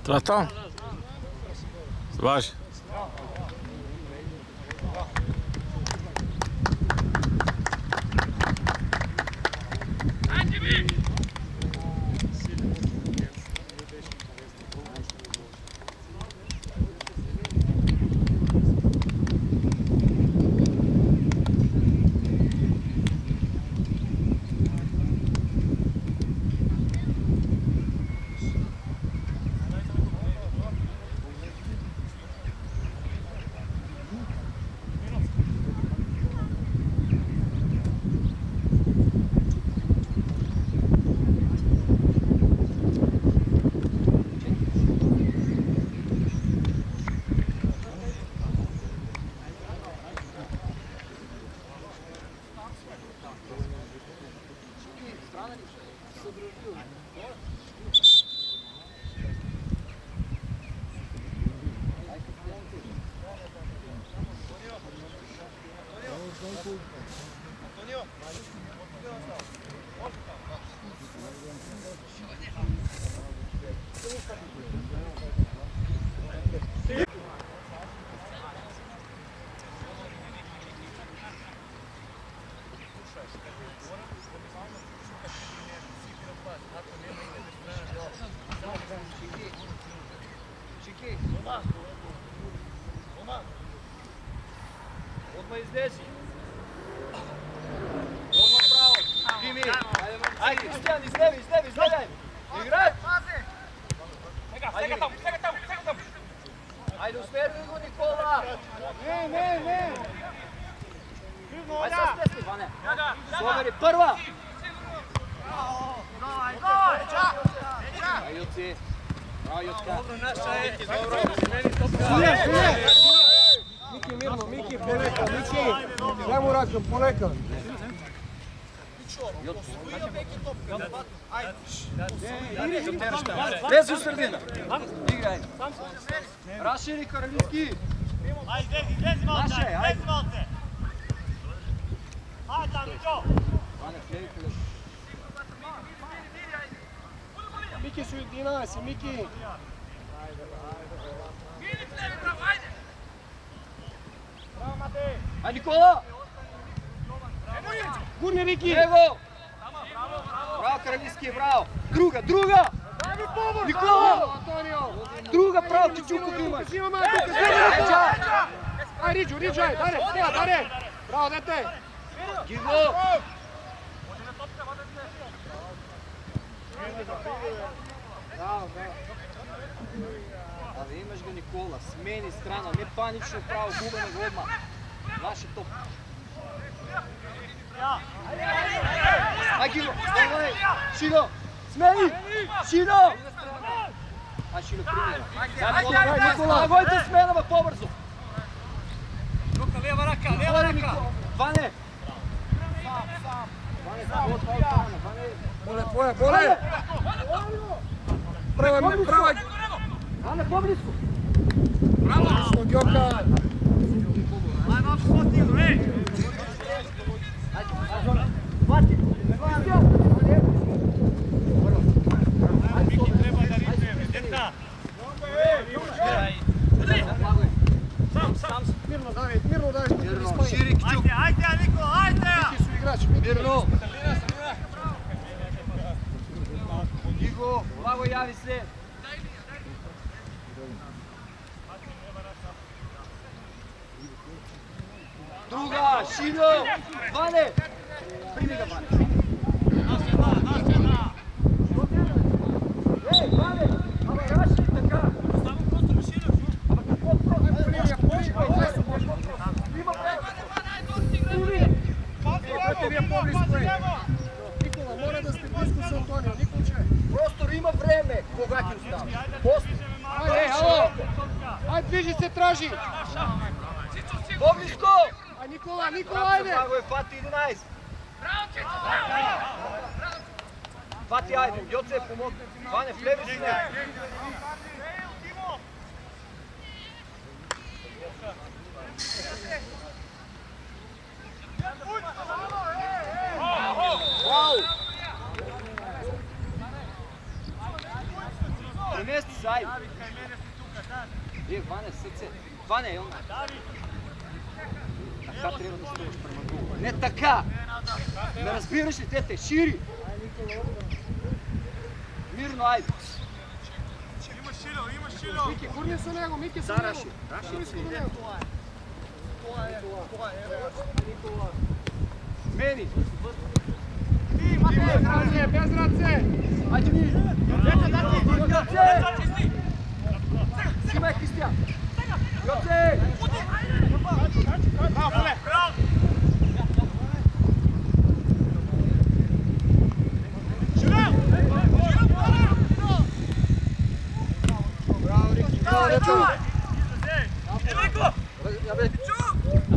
Това там? Зважи. Odmah izdesi. Odmah pravo. Dimi. Ajde, Kristijan, izlevi. Igraj. Ajde tamo. Ajde, usmeri go, Nikola. Ne. Ajde, sad stesni, Vane. Someri, prva. Ajde, Juci. Bravo, Jutka. Dobro, naša je. Dobro. Miki, mirno, Miki, poleka, Miki. Ja mu račun, poleka. Bez u sredina. Igraj. Raširi Karoljuski. Ajde, izlezi malo te. Ajde tam, Mićo. Miki su dinasi, Miki. Ajde, Nikola. Gurni, Miki. Evo. Bravo, Karoljuski, bravo. Druga. Nikola. Druga, pravo, Čičuku ti imaš. Aj, Riđu, aj, dare. Bravo, dete. Gigo. Bravo. Ali imaš ga, Nikola, smeni strana, ne panično pravo, gubenog odmah. Znaš je to. Aj, Gigo, Šino, smeni, Šino. Aj, Šino, primi. Nikola, gojte smenama pobrzo. Ruka, lijeva raka. Vane. Bole. Prava. Vane, poblisku. Bravo. Gjoka. Ajde, ovdje spoti igru, ej. Vati. Miki treba da rituje, deta. Sam. Mirno, David. Širik čuk. Ajde, Nikola, ajde! Miki su igrači, Miki. Mirno. Gigo, blago javi se. Druga, Šino, Vane. Primi ga, Vane. Ej, Vane, aba rašli така. Samo prostor širo. Aba kako ima Nikola, mora da ste blisko sa Antonijom, Nikolče. prostor ima vreme. Koga ti ustavi? Ajde, alo. Ajde, bliži se, traži. Poblisko! Aj, Nikola, ajde. Bravo je, Fati, 11. Fati, ajde, Joce, pomogu. Vane, flevi si ne. ajde. David, kaj mene si tuka, David. Vane, srce. Vane, jel? David. Така трябва да стоиш према гола. Не така! Не разбираш ли, дете? Шири! Мирно, айде! Има Шило. Мики, гурни со него, Мики со Да, него. Раши. Гурни со него. Смени! Без раце, без раце. Айде ми! Йоце! Снимай, Християн! Йоце! Браво, поле. Браво. Браво, Рики. Браво, дето.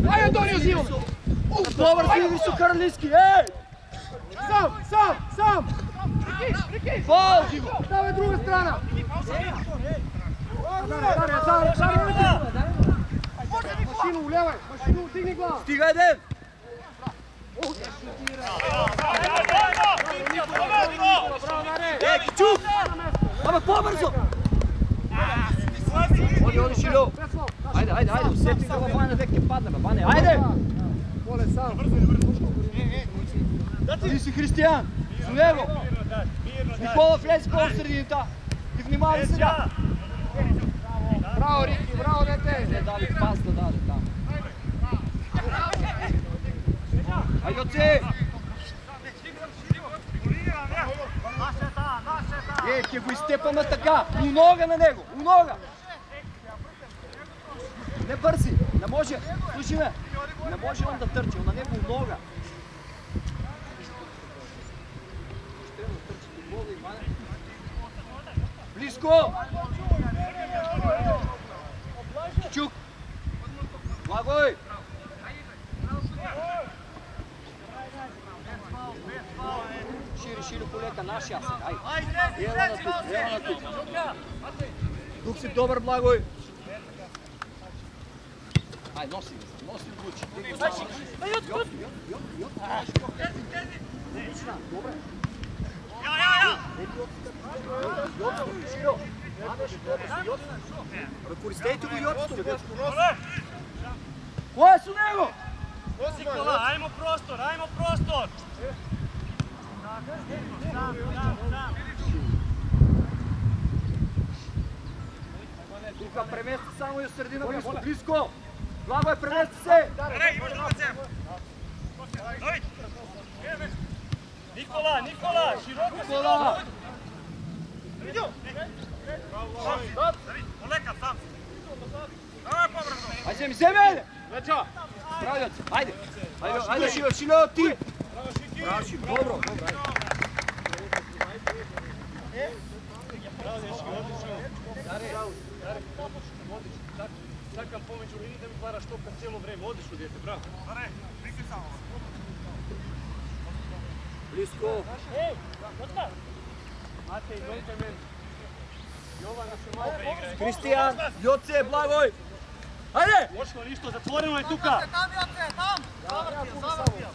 Ај, Антонио, взимам. Добър си, Ивисо Карлиски, ей! Сам. Рики. Фаул, Диго! Давай друга страна. Машину, улявай. Машину, дигни глава. Стига един! Ей, Кичук! Абе, по-бързо! Оди, Шило! Айде, усети да във Ване, век ќе падне, бе, Ване, айде! Поле, сам. Ти си Християн, с него! Никола, влези по средината и внимавай сега! Браво, Рики, браво, дете. Не даде пас да даде там. Айде, оце! Ќе го изтепаме така, унога на него, унога! Не бързи, не може, слушай ме, не може он да търчи, на него унога. Близко! Чук! Благой! Шири полека, нашия сега, айде! Ела на тук. Тук си добър, Благой! Ай, носи Лучи. Добре. Користейте го Йоцето. Кой е с него? Nikola, ajmo prostor. Тука премести само и в средина, близко. Благо е, премести се. Имаш друга цел. Nikola, широко. Полека сам. Давай по-бързо. Айде, вземи! Браво, Йоце, айде! Айде, Шило, ти! Браво, Шило, добро! Сакам помеđu liniji da mi varaš toka cijelo vreme. Odiš u djete, bravo. Близко! Християн, Йоце, Благой! Айде! Pošlo ništo, zatvoreno je tuka.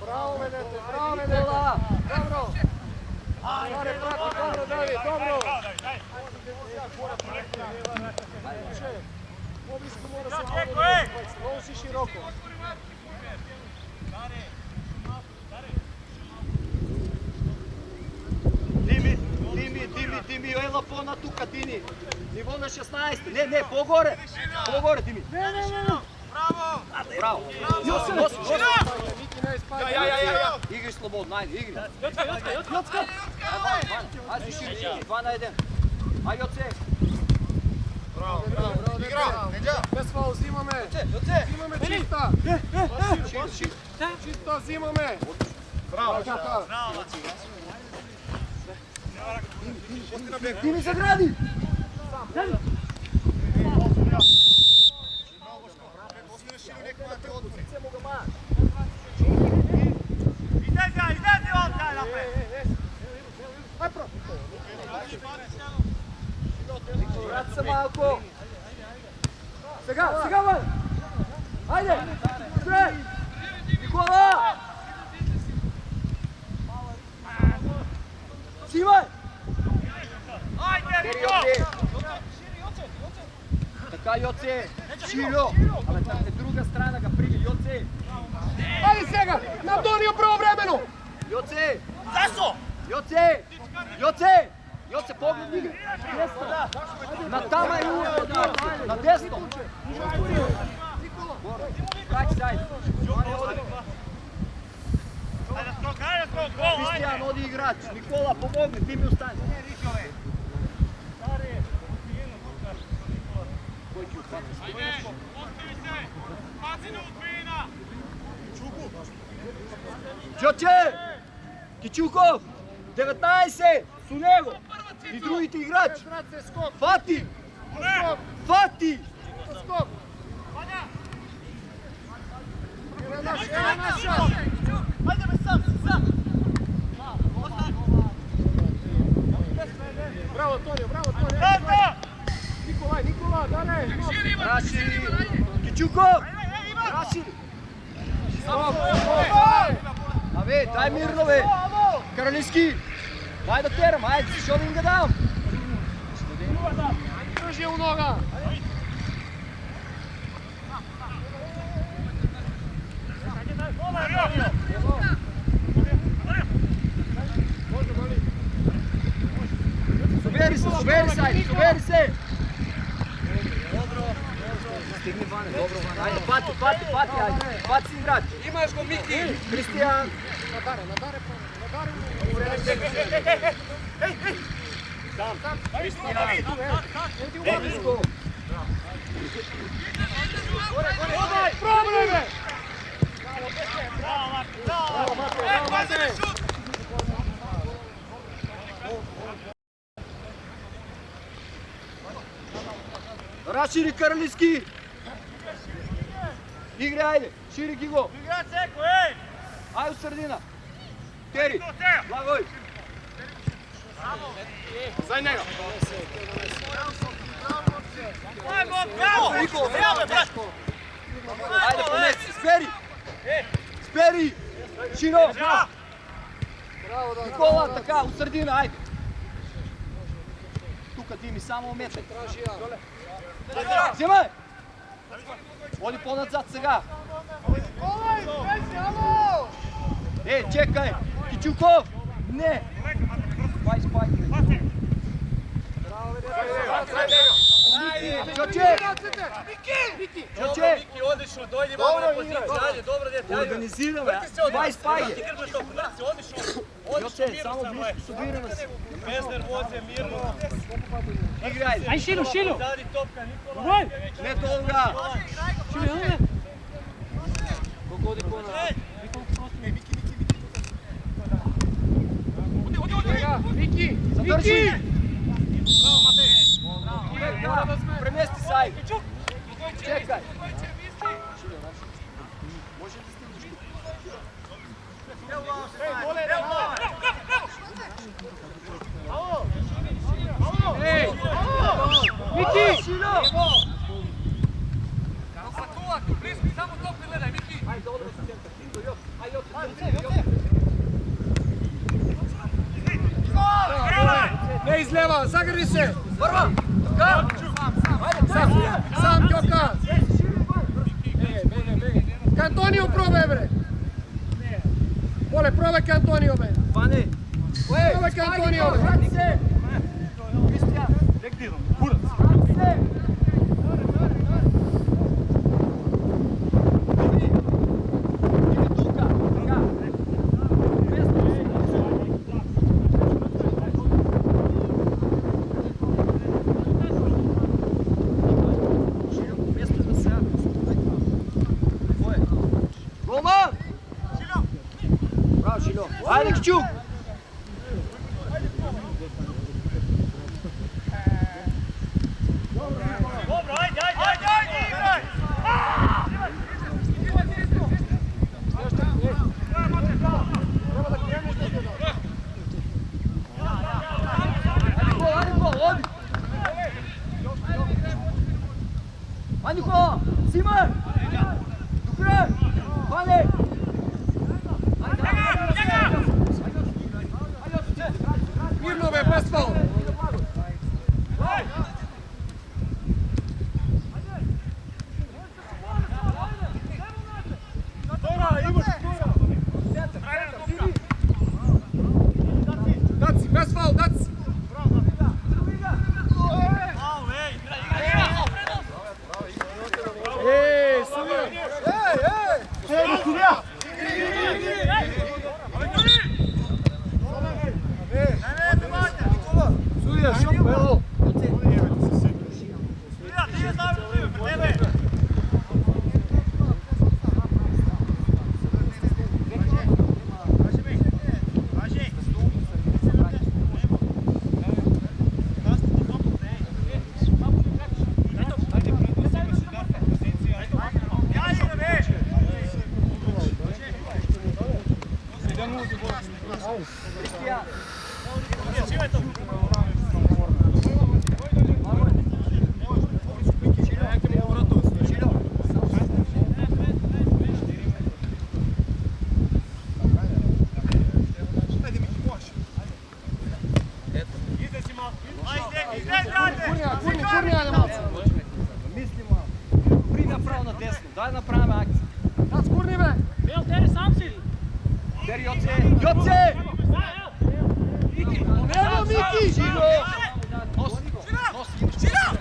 Браво, бе, дете, браво, бе, дете. Добро. Аре, прати, добро, Давид, добро. По-близко мора се много си широко. Дими, ела по-на тука, Дини. Ниво на 16. Не, по-горе. По-горе, Дими. Не. Браво. Носи. Мики не изпада. Игри слободно, айде, игри. Йоцка. Айде, Шири, 2 на 1. Айде, Йоце. Браво, дете. Без фаул, взимаме. Йоце. Взимаме чиста. Шири. Чиста взимаме. Браво. Дими загради. Излези он тай напред. Врат се малко. Сега, бе. Айде. Никола. Взимай. Ajde, Niko! Širo! Ale tam je druga strana ga primi, Joce! Ajde Sega, Antonio pravovremeno! Joce! Zašto? Joce! Joce! Joce, pogled igre! Desno! Na tama je uvoda! Na desno! Right side! Kristijan, odi igrač! Nikola, pomogni, ti mi ustani! Đoče! Kičukov! 19! Su njego! I drugiti igrač! Fati! Fati! Bravo Antonio, bravo Antonio! Nikola, dane! Raširi! Kičukov! Raširi! Ave, daj mirno ve! Karolinski! Daj da teram, ajde, što im ga dam! Drži u noga! Suberi se, ajde, suberi se! Stigni vane, dobro vane, ajde, pati, ajde, pati si igrač! Imaš go Miki! Kristijan! Nadare! Problem je! Bravo Matej! Raširi Karolinski! Igre, ajde, širi Gigo! Igrač Eko, ej! Ajde u sredina! Teri! Blagoj! Za njega! Ajmo, bravo! Bravo, brate! Ajde, pomeci, speri! Speri! Širo! Nikola, така, u sredina, ajde! Тука ти ми само ометай. Взимай! Оди по-назад сега! Чекай! Кичуков! Не! Май спайк! Čoče! Čoče! Miki, odlično, dojdi malo na poziciju, ajde, dobro dete, ajde. Organiziramo, dvaj spajge! Odlično, Joce, samo blisko, subiramo se. bez nervoze, mirno. Igraj! Aj Šilu! Zadi topka, Nikola. Ne toga! Pogodi ko nas. Miki! Zadrži! Premesti saj! Čekaj! Može da stigneš tu? Miki! Širo! Samo topli gledaj, Miki! Ajde, odmah se centar. Ajde, Ne iz leva, zagrli se! Prva! Kam? Sam Đoka! Cantonio probaj bre! Vole, probaj Cantonio bre! Vane! Probaj Cantonio bre! Vrati se! Kristijan! Nek diram, kurac. Vrati se! Idi tuka! Ka! Golman! Bravo Šilo! Ajde Kćuk! Dobro, ajde, igraj! Ajde gol, odi! Ajde Nikola! Simar! Do kraj! Vane! Ajde! Кристиян! Гурни, айде малко. Мисли малко. При направо надесно. Дай направим акция. Аз гурни, бе. Дери, Йоце! Него, Мики! Жиро! Носи! Кристиян!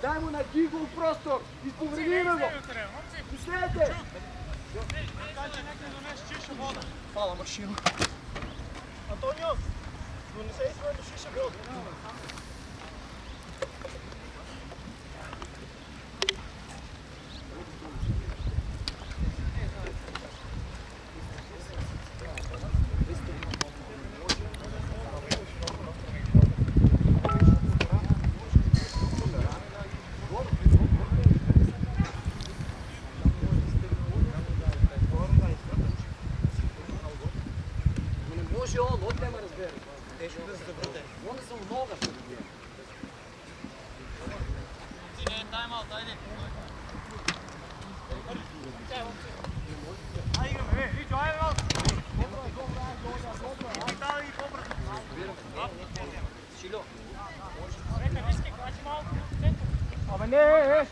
Дай му на Гигол простор! Изповредиме го! Пуснете! Фала, машина. Антонио, донесе и своето шиша вода. Може он, от няма разбере. Тежко да се забръде. Он е за много ще разбере. Абе, не!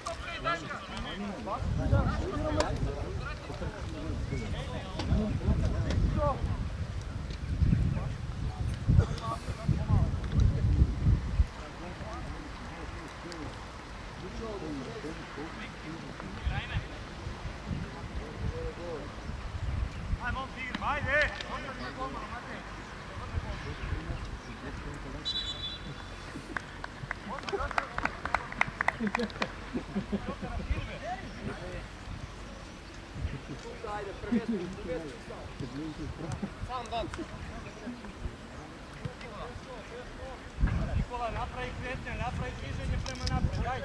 Nikola, napravi kretnje, napravi dviženje prema napred. Daj.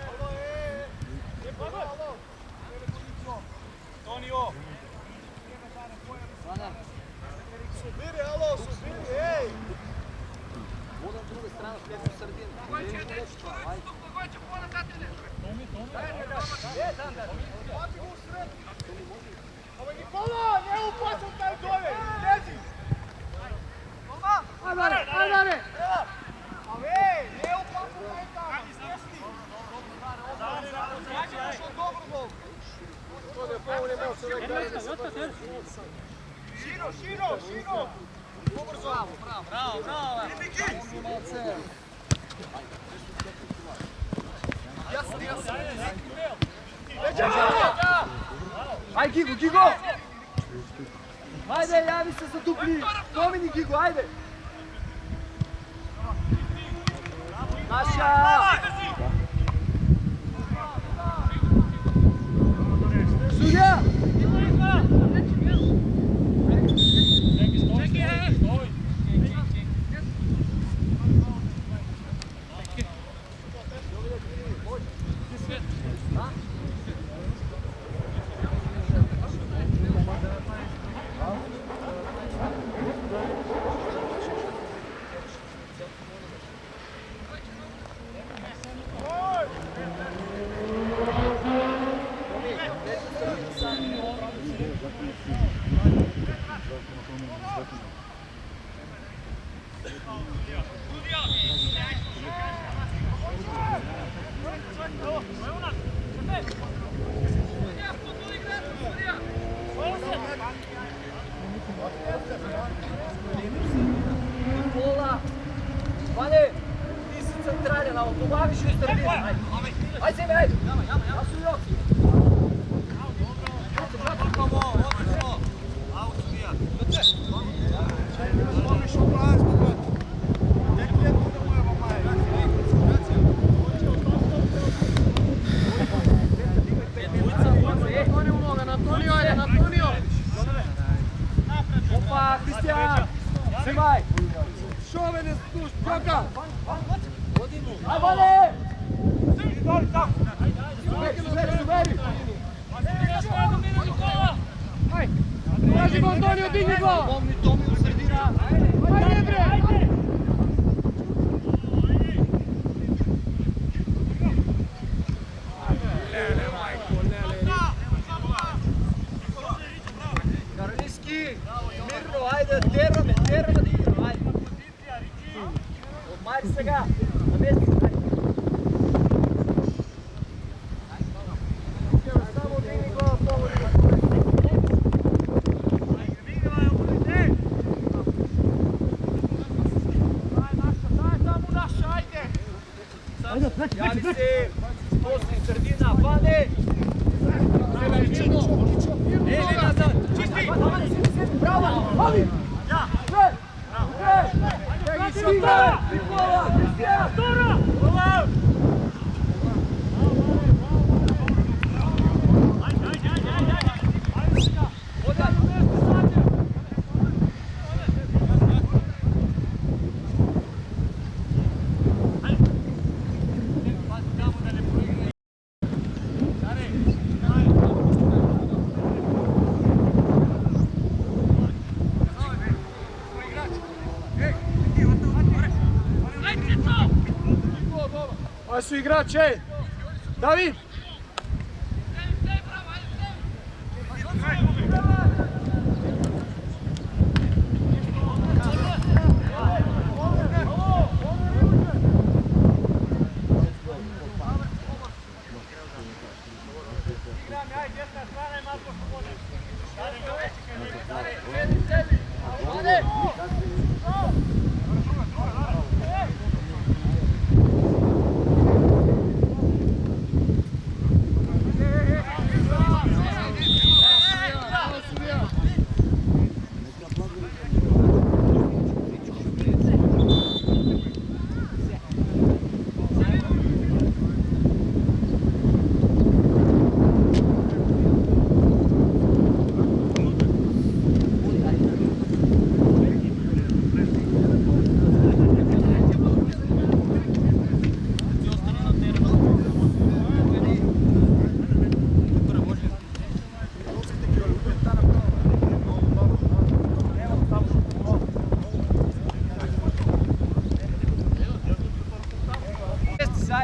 Tonio. Subiri, alo, subiri, ej! Вода от друга страна, в левата средина. Абе, Никола, не е опасен taj доле! Лези! Айде! Абе, не е опасен taj там! Излезни! Добро гол! Това е по-голем мел човек, да се пъти. Широ! Побързо! Браво! Малце! Ай, Гиго! Айде, яви се за дупли! Помини, Гиго, айде! Наша! Судя! sredini. Ajde sebe, ajde. Ja su Joci. Opa, Cristian! Srimaj! Šovene stuš, Đoka! Aj, Vane! Suveri! Aj! Tražimo Antonio, digni go! Pomni Tomi u sredina! Ajde bre! Karolinski! Mirno, ajde, terame da igramo, ajde! Odmari se ga! Na mjestu, ajde! Samo digni go, pomodi ga! Javi se! Poslije sredina, Vane! Ili nazad! Čisti! Bravo! Vali! Ja! Sve! Sve! Nikola! Kristijan! Dora! Aj su igrači, David!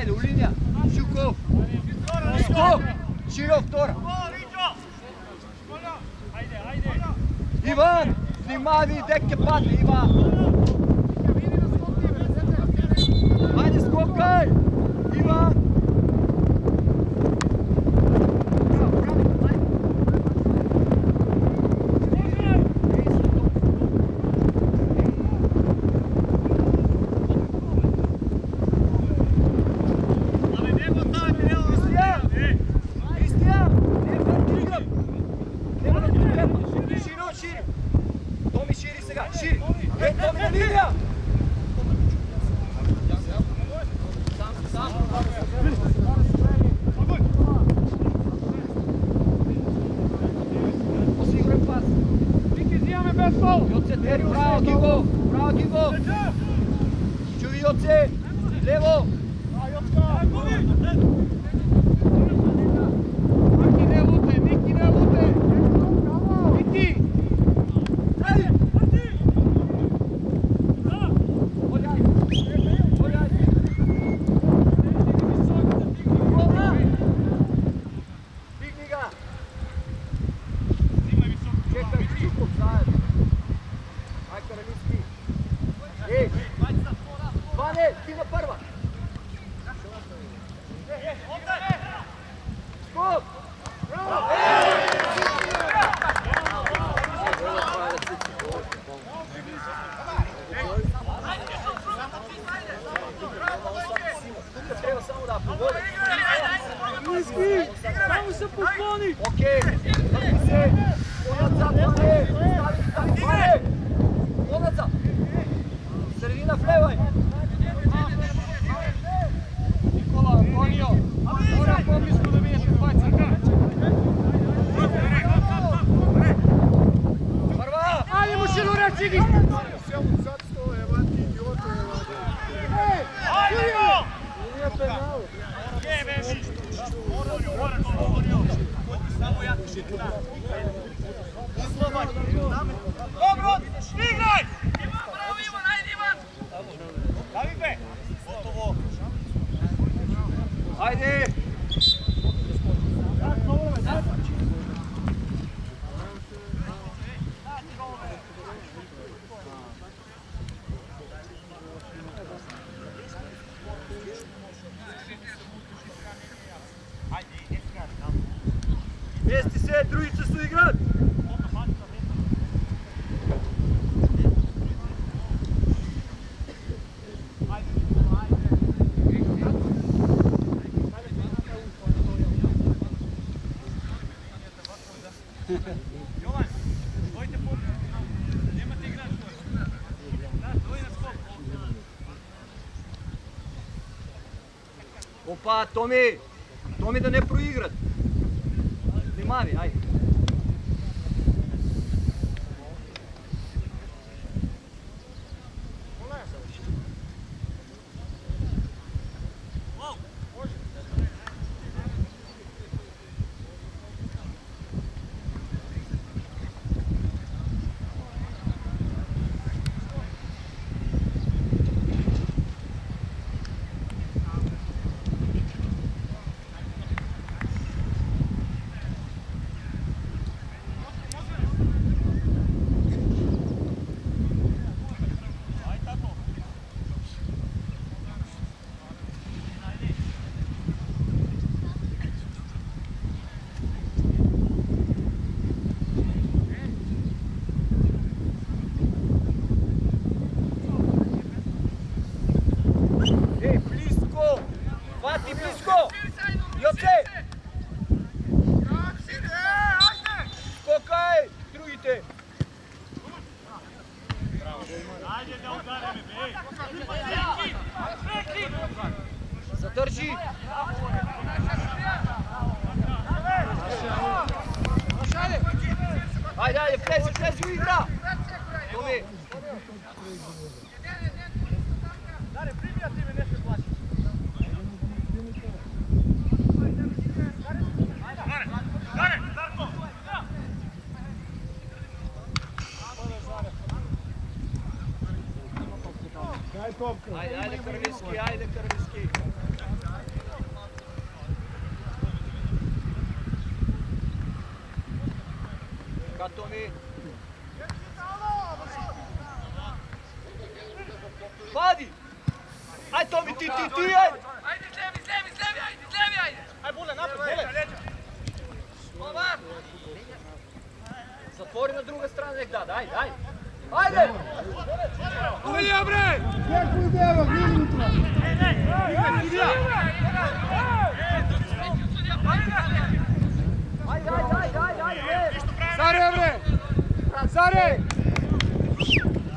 Ajde, u linija! Šukov! Skok! Širov, Tora! Ivan! Snimavi, deke padne, Ivan! Ajde, skokaj! Ivan! Levo! Miki ne lutaj, Miki ne lutaj! Miki! Digni ga! Čekaj, Čukov zajedno! Aj, Karolinski! Ej! Vane, ti na prva! Skok! Treba samo da Samo se pokloni! Okej, vrti se! Konaca, pare! Stavi pare! Konaca! Sredina vlevaj! Nikola, Antonio! Mora poblisko da vidješ u bacaka! Prva! Ajde mu šilu reći gi! Nije penal! Dobro, igraj! Ivan, ajde Ivan! Davi be! Gotovo! Ajde! Mjesti se, trojice su igrat! Jovan, stojite po... Nemate igrač gore. Stoji na skok. Opa, Tomi! Tomi da ne proigrat! Mavi, ajde. Zadrži! Ajde, ajde, plezi u igra! Tomi! Dare, primijati me nešto plaći. Dare, Darko! Daj topka! Ajde, Krviski, ajde, Krviski! Kad Tomi? Vadi! Ajde Tomi, ti, ajde! Ajde, zlevi, ajde! Ajde, Bule, napred, Bule! Slovar! Zatvori na druga strana, nek da, ajde! Ajde! Ulja bre! Čekuj deva, gledi unutra! Ajde! Zare bre! Zare!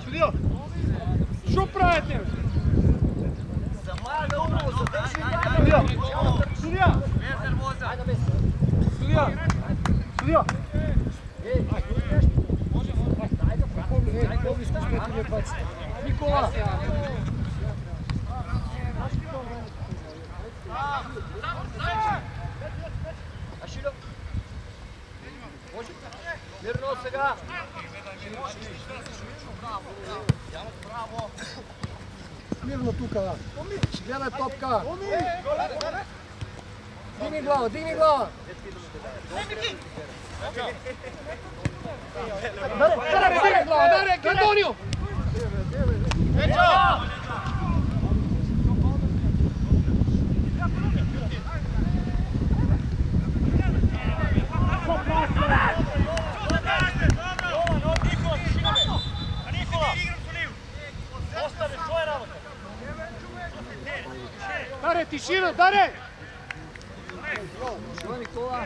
Sudija! Što pravite? Zamada upravo, zadrži gleda! Sudija! Sudija! Sudija! Nikola! Ašilo! Može? Mirno сега! Mirno tuka! Gledaj topka! Digni glava, digni glava! Dare glava, dare, Antonio! Dare ti Širo, Dare! Što Nikola?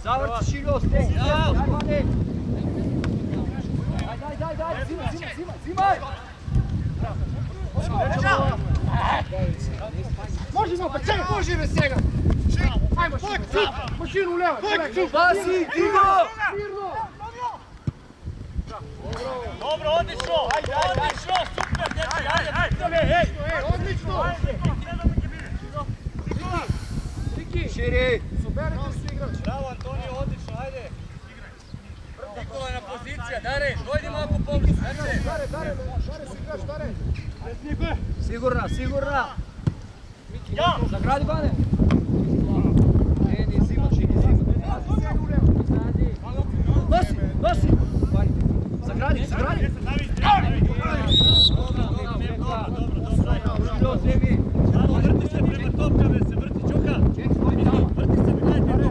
Zavrci Šilo, stej! Daj, zimaj! Možemo, pa čekaj, može bez svega! Ajmo, mašinu u levo! Basi, Digo! Dobro, odlično! Odlično, super, djeci, ajde! Odlično! Širi! Suberite se igrač! Bravo, Antonio, odlično, ajde! Nikola na pozicija, Dare, dojdi malo po poblizu, ajde! Dare se igrač, Dare! Sigurna! Ja! Zagradi, Bane! Nije zima. Nosi! Zagradi! Šilo, zemi! Vrti se prema topkave, se vrti Čuka! Vrti se, gledajte tu!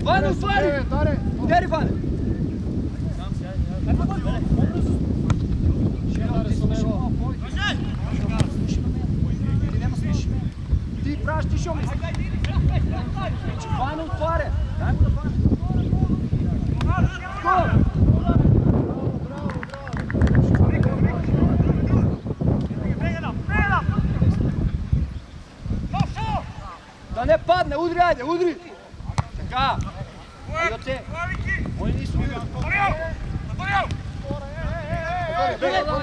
Bane, u stvari! Uderi, Bane! Ti praštiš ovom! Bane, u stvare! Daj mu da Bane! Skoro! Da ne padne, udri, ajde, udri! Čeka! Joce! Oni nisu bili!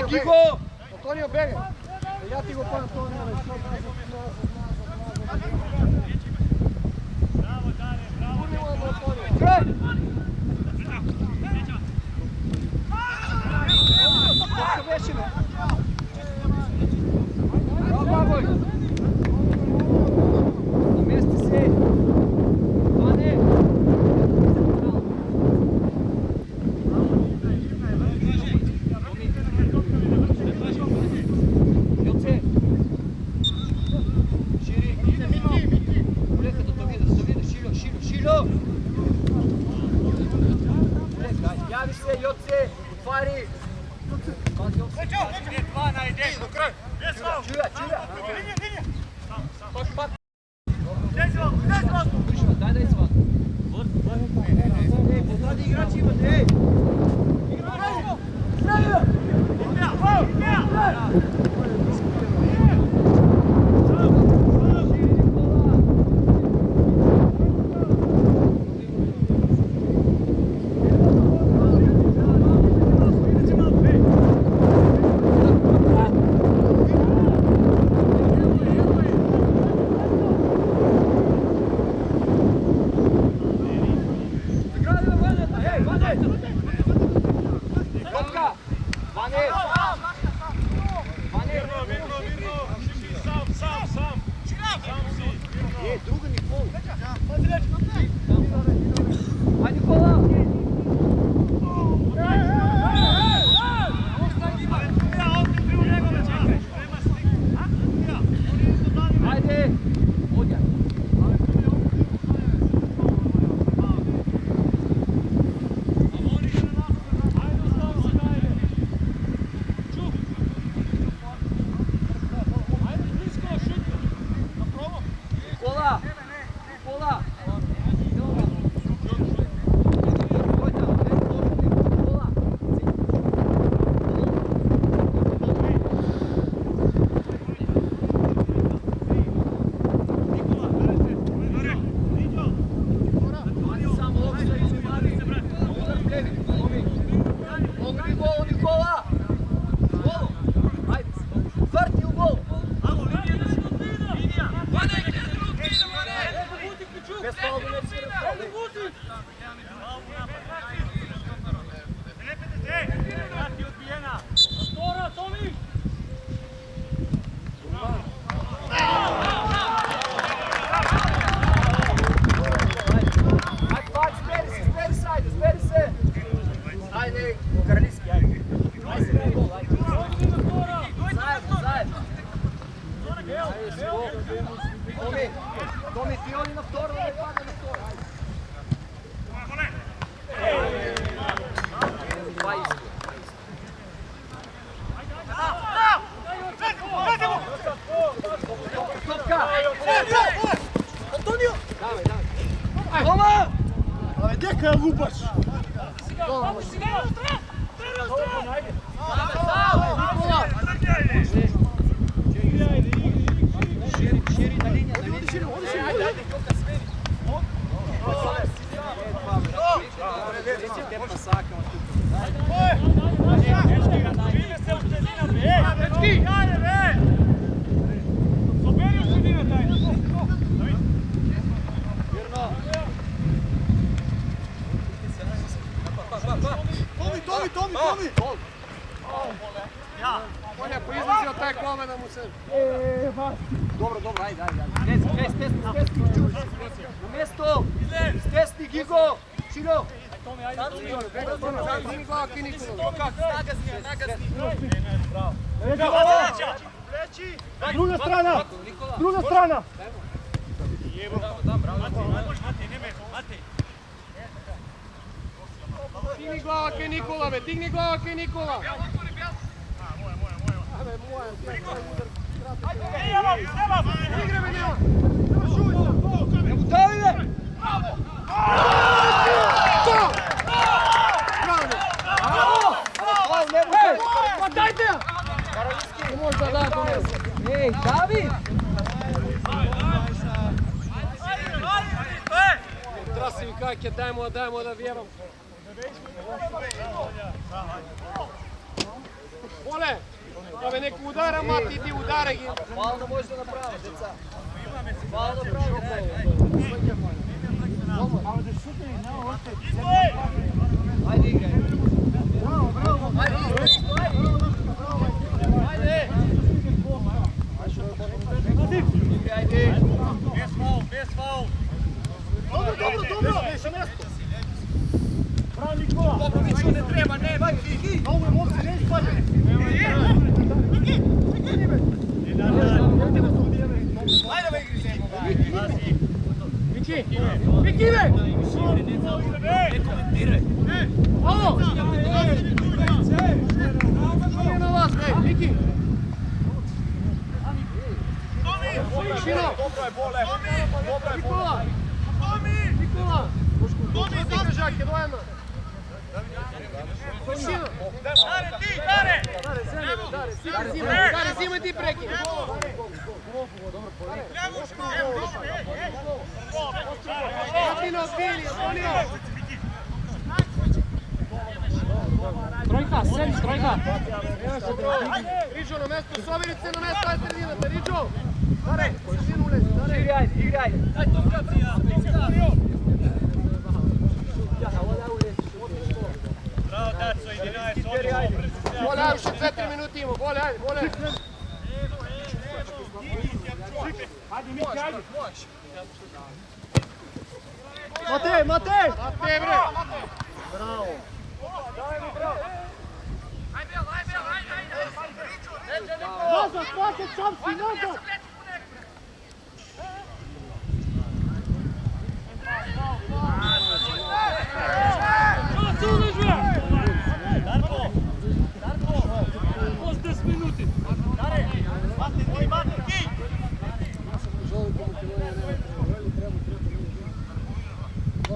Gigo! Antonio, bege! Ja ti go pa Antonio, Bravo, Dare, bravo! Kraj! Vešime! Bravo, Baboj! Namesti se! Bane! Joce! Širi! Uleka da to vidi, Šilo! Uleka, javi se, Joce! Fari! Dva najde, do kraja! Čuja! Pak! Daj da izvan! Pozdradi igrači imate, ej! Tomi! On je poizlazio taj kome da mu se... Dobro, ajde. Stesni, na mjesto! Stesni, Gigo! Širo! Dini glava ki Nikola. Druga strana! Digni glava ki Nikola, be, digni glava ki Nikola! Igre, be, nema! Evo, Davide! Bravo! Pa dajte ja! Ne možda da donese. Ej, David! Trasim kak je, dajmo da vjerom. Vole! Ove neko udara, Mati, idi udara gi. Malo da možda napravi, deca. Malo da pravi. Ajde igraj. Bravo. Ajde. Bez faul. Dobro. Neće mjesto. Bravo Nikola. Dobro, Mićo, ne treba, ne, Viki. Ovo je momci, ne ispade. Ajde, Viki. Viki, ide! Ne komentiraj. Ovo! Što je na vas, Viki? Šino! Nikola! Nikola! Dika žake, dojena! Šino! Dare! Dare, zima ti prekini! Martino, Bili, Antonio! Trojka, sedi, trojka! Riđo na mesto, Sovirice na mesto, ajde sredinate, Riđo! Dare, sredinu ulezi, Dare! Igraj. Daj to Gacija! Bravo, Daco, idi najs, Vole, ajde, še 4 minuti imamo, vole, ajde, vole! Matej! Matej, bre! Bravo. Nazad, spasaj, Čamsi, nazad!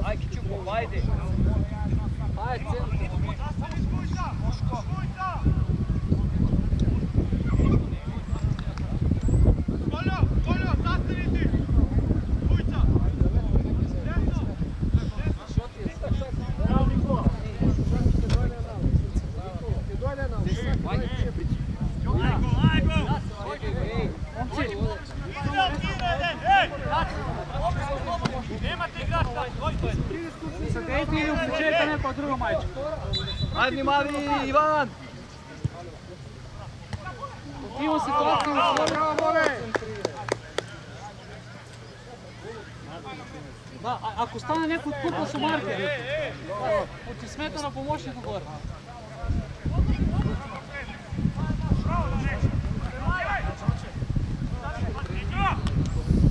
Ajde, Čupo, ajde. Ajde, centar. Sedeti ili uključujete neko drugo majče. Ajde, mali Ivan! Imamo situaciju u svojom. Bravo, vole! Da, ako stane neko od kupa su markeri. Ti smeta na pomoćniku gore.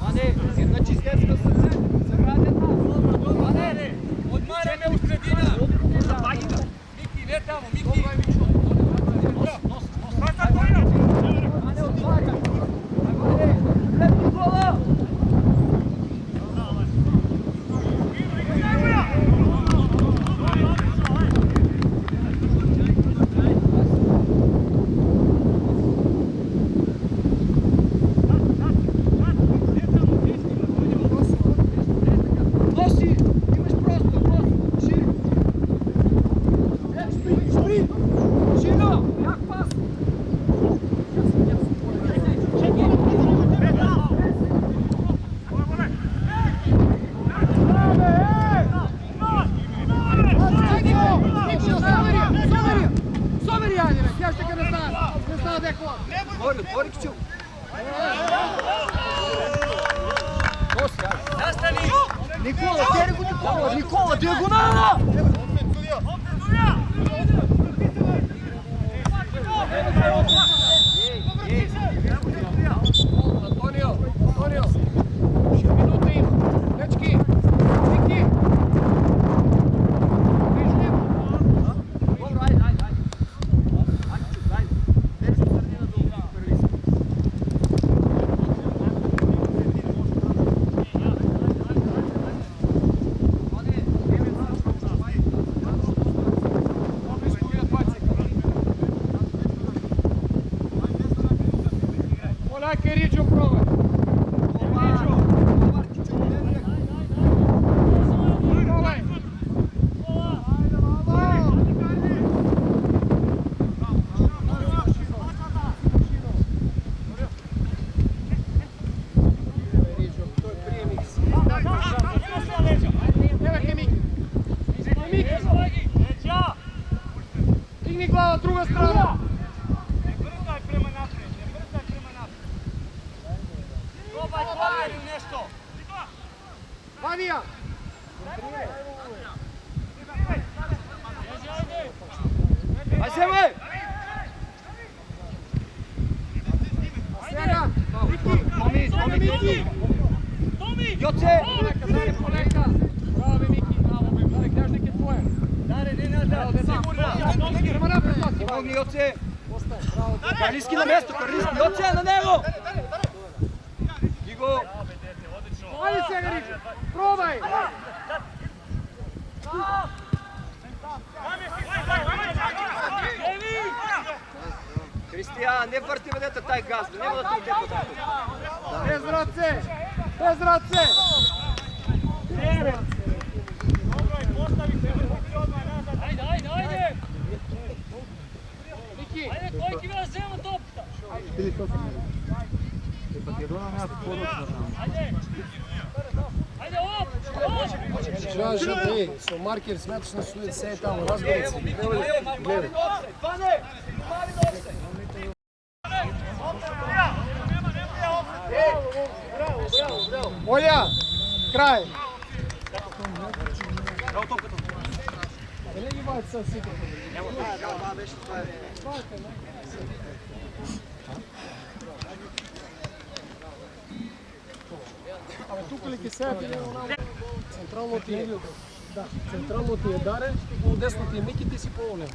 Ane, znači svjetsko srce, zagrade tamo. Ane, odmara me u sredina. Miki, ne tamo, Miki. Ane, otvara. Ane, letni kola! Nosi, imaš prostor, širi. Sprint! Отвори Кичу. Zastani! Никола, тери го Никола! Никола, диагонала! Антонио! Антонио! 6 минути има! Дечки! Вики! Добро, айде, айде, айде! Айде, дечки сърдина долу, първи си. Киричо пробва. Дигни глава, друга страна. Ваня! Айде! Сега! Мики! Йоце! Браво, Мики! Даре, граждак е твоя! Даре, не надо! Тръма напред, Йоце! Помогни, Йоце! Карлиски на место! Карлиски! Йоце, на него! Диго! Айде сега, Ричо! Пробай! Кристиян, не върти ведете тай газ, няма да те отепа. Без ръце! Без ръце! Айде, айде, айде! Ники! Айде, кой ги да взема топката? Айде! Айде, оп! Трябва жълтни, со маркер смяташ на стоит се там, разговори си. Гледай. Оля, край! Не ги бавят със сите. Абе, тук ли ки сега ти централно ти е Даре, по-десно ти е Мики, ти си по-лев.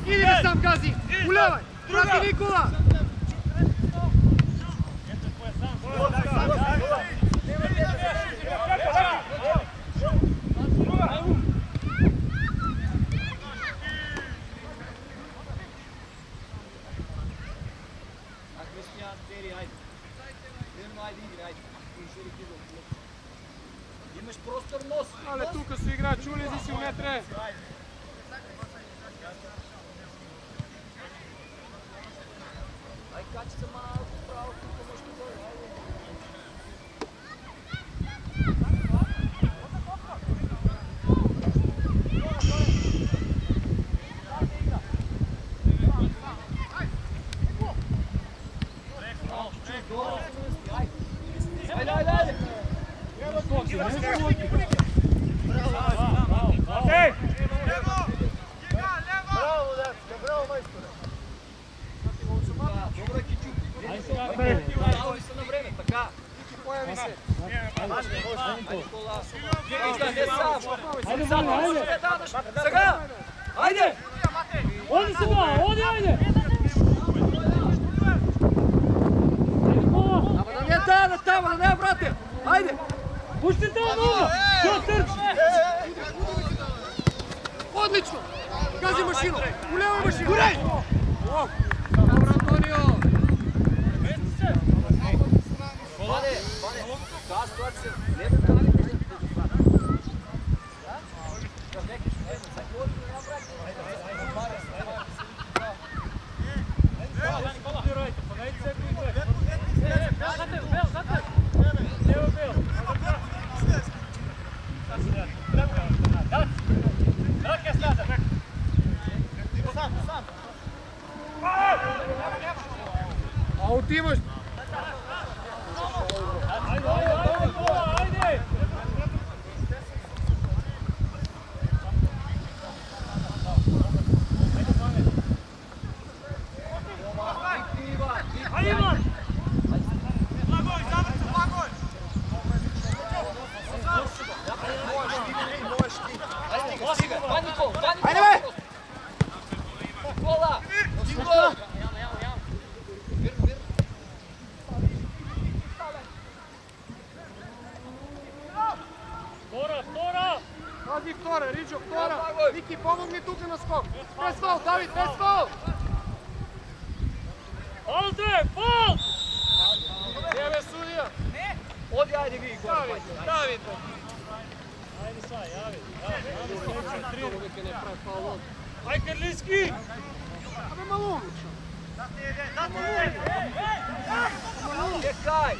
Иди сам, Гази! Улевай! Прати Никола! Имаш простор нос! Але тук се игра, чули си у метре! Ай, качи се малко право, тук може да бъде. Ajde! Bravo, majstore! Dobro je Kiću. Bravo se na vreme, така. Kiću, pojavi se. Ajde, Nikola. Ne sam. Ajde! Сега! Ajde! Оди сега, оди, ajde! Ама да не е тая на тама, да не е, брате! Ajde! Пусти тази нога! Що търчи? Отлично! Гази машину! Голяма машина! Горей! Добро, Антонио! Ване, тази ситуация не е да прави нещо да хвана. Neki su ne znam, А отиваш! Пази втора, Риджо, втора! Вики, помогни тук на скок! Без фал, Давид, без фал! Алде, фал! Тебе судия! Оди, ajde vi, gore. Давид! Ajde sva, javi. Веќе не прави фал. Aj Карлиски! Абе малумно! Čekaj!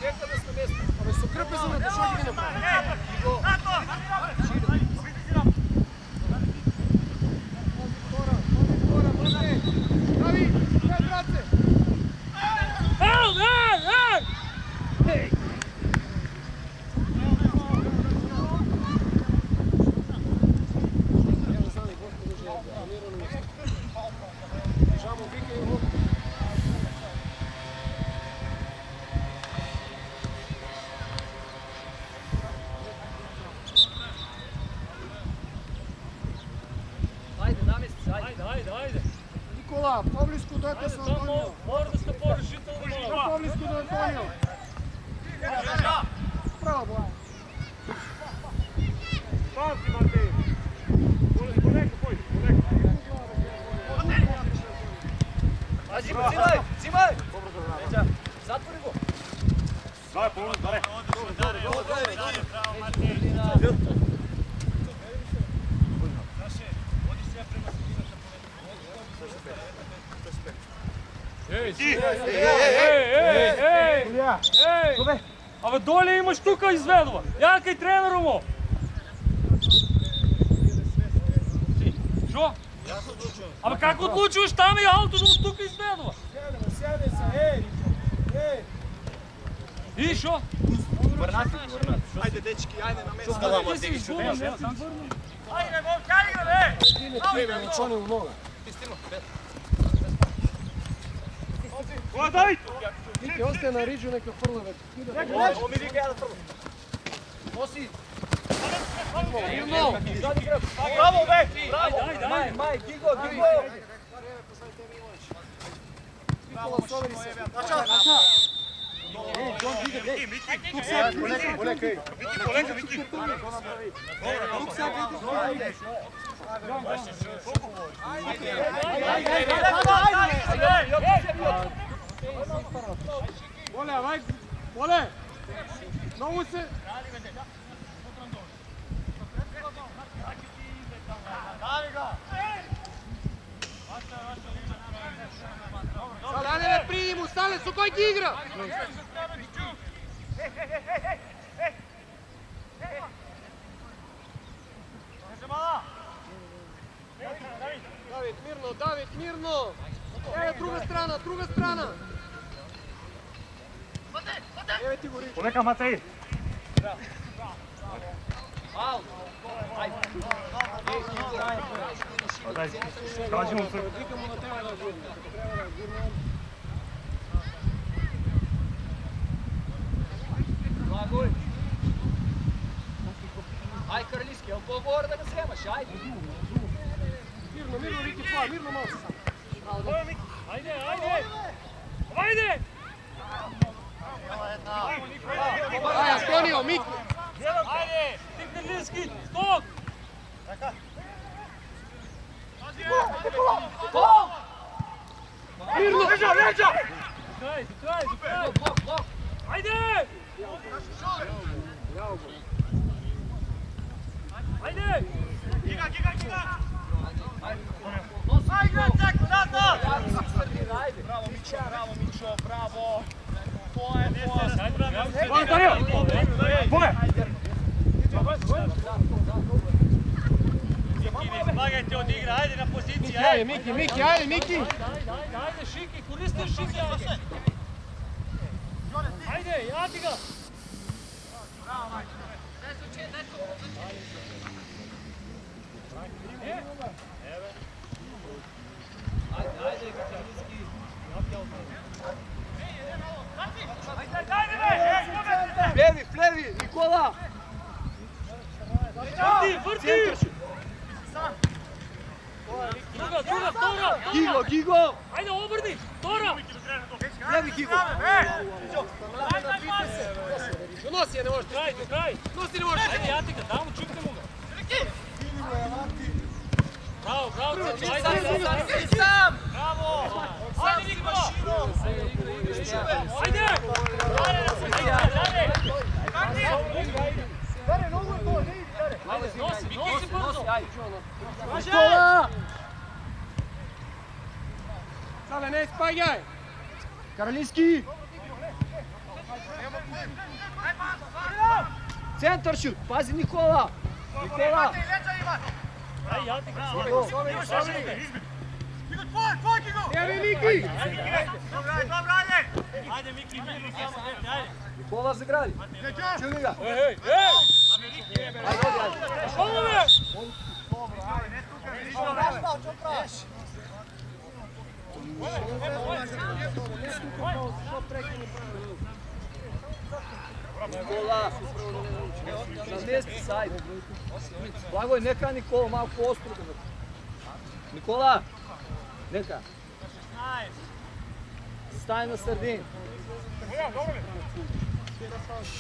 Čekaj da smo mjesto. Абе со крпезината, што ќе ги направи? Иго! Давид, дай браце! Ел, ей! Жамо, викај го. Ajde, namesti se, ajde. Ajde. Никола, поблиску дојте со Антонио. Мора да сте по-решително малко. Поблиску до Антонио. Браво, Боjan. Zimaj! Zatvori go! Ей! Абе, доле имаш тука изведува. Я кај тренеру му. Шо? Абе, как отлучуваш там и аутото от тука изведува? Сяде се, И шо? Ајде, дечки, ајде на место. Ти си изгубен, не си върнем. Тебе, Мичони у нога. Вики, остаje на Риджо, нека фърля вече. Оми вика я да фърля. Носи! Браво, бе! Браво! Май, Гиго! Никола, собери се. Джон, дига, ей! Тук сега, полека. Тук сега, Оле, авай, оле! Много се... Сале, не приди му, Сале, со кој ги игра? Давид, мирно! Еве, друга страна! Poveka Matej! Aut! Ajde! Daj, tražimo se. Blagoje! Aj Karlijski, jel to govore da ga sremaš, ajde! Mirno, Riki, tvoja, mirno malo se sam. Ajde, ajde! Ajde! Aj, Antonio, Miki! Ajde! Tikne Lirski, stok! Gol! Mirno! Leđa! Kraj! Blok! Ajde! Ajde! Giga! Ajde! Bravo, Mićo, bravo! Tvoje! Antonio! Tvoje! Miki, ne slagajte od igra, ajde na poziciji, ajde! Miki, ajde, Miki! Ajde, Šiki, koristi Šiki, ajde! Ajde, jati ga! Ajde, Karlijski! Flevi, Nikola! Vrti! Druga, Tora! Gigo! Ajde, obrni! Tora! Flevi, Gigo! Nosi je, ne možeš. Kraj! Nosi, ne možeš. Ajde, jati ga, damo, čupnemo ga! Bravo, Ceco, ajde! Sam! Bravo! Ajde, Nikola! Ajde! Nosi brzo! Nikola! Sale, ne spajaj. Karlijski! Centar šut, pazi Nikola! Ajde, jati ga! Evi, Miki. Ajde, Miki, ajde! Nikola zagradi! Čuli ga! Ej! Ajde! Šolove! Nikola! Na mjestu sajde! Blagoj, neka Nikola, malo postru. Nikola! Neka! Staj na sredini!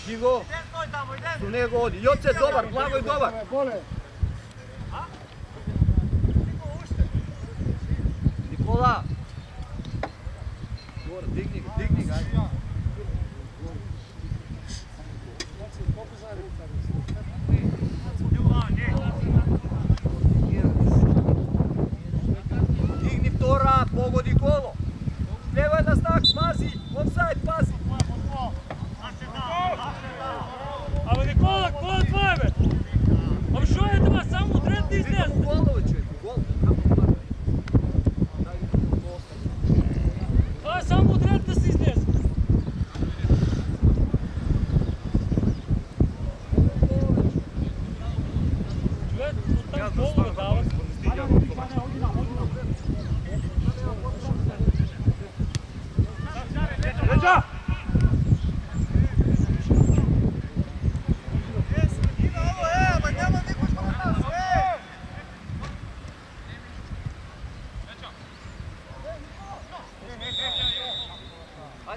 Gigo! Do njega odi! Joce, dobar! Blagoj, dobar! Nikola! Gora, digni ga, ajde! Digni Tora, pogodi kolo! Treba da znak, mazi! Offside, pazi! Абе, Никола, какво е това, бе? Абе, що е това? Само трет да излез! Гол, човек, гол! Това е само трет да се излез! Човек, оттам голове дават. Leđa!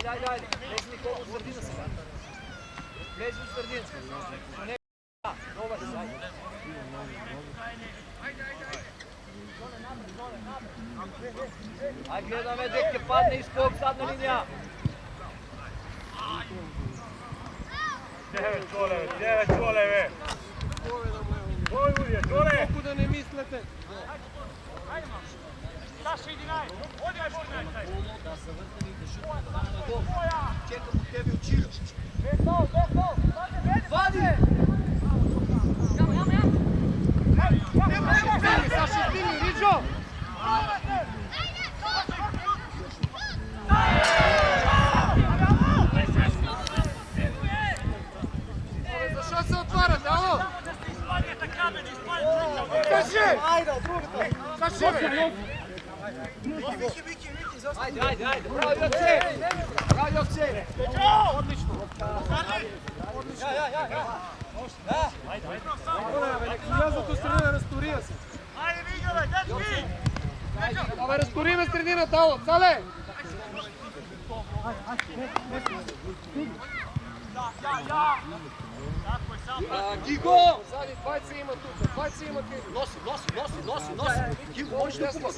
Ajde, lezi Nikola u sredinu se. Lezi u sredinu. Dobar se, ajde. Ajde, gledam me deke, padne iskog, sad na linija. 9 goleve. Gol je, gole. Kako da ne mislite? Saša, idi naj! Odi naj, Boži naj! Čekam u tebi u čiru. Vadi! Saša, stini, Riđo! Ajde, ajde, ajde. Bravo, Joce! Bravo, Joce! Odlično! Ja za tu sredinu rasturija se. Ajde, Vigole, dečki! Давай, разтори ме средината, ало, Сале! Гиго! Зади, двайца има тук, двайца има Гиго. Носи. Гиго, можеш да купаш.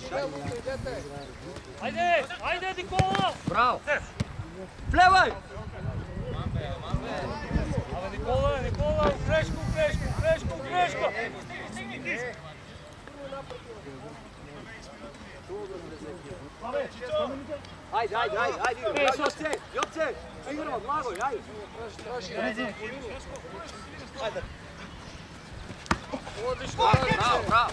Ajde, Nikola! Браво! Влевай! Nikola, greško! Ajde, Joce, igramo, blago, ajde. Traži. Ajde. Odlično, bravo.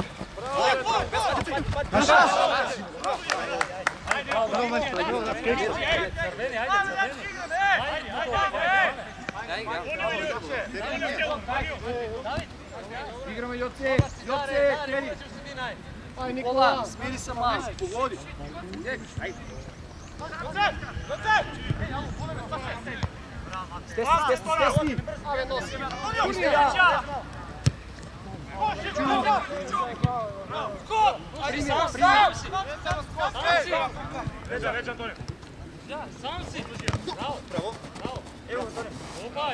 Igramo, Joce, teri. Aj, Nikola, smiri se malo, pogodi. Ajde. Stesni. Pusti ja. Ređa, Antonio. Sam si! Bravo! Evo, Antonio. Opa,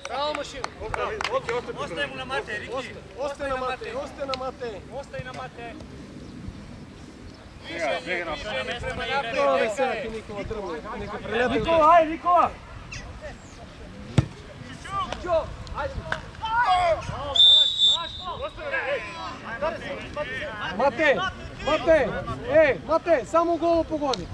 Bravo, mašinu. Ostaje mu na mate, Riki. Ostaje na mate. Ostaje na mate. Ove sedaki Nikola drvo. Nikola, ajde, Nikola! Ćo, ajde. Mate, samo u golu pogodi.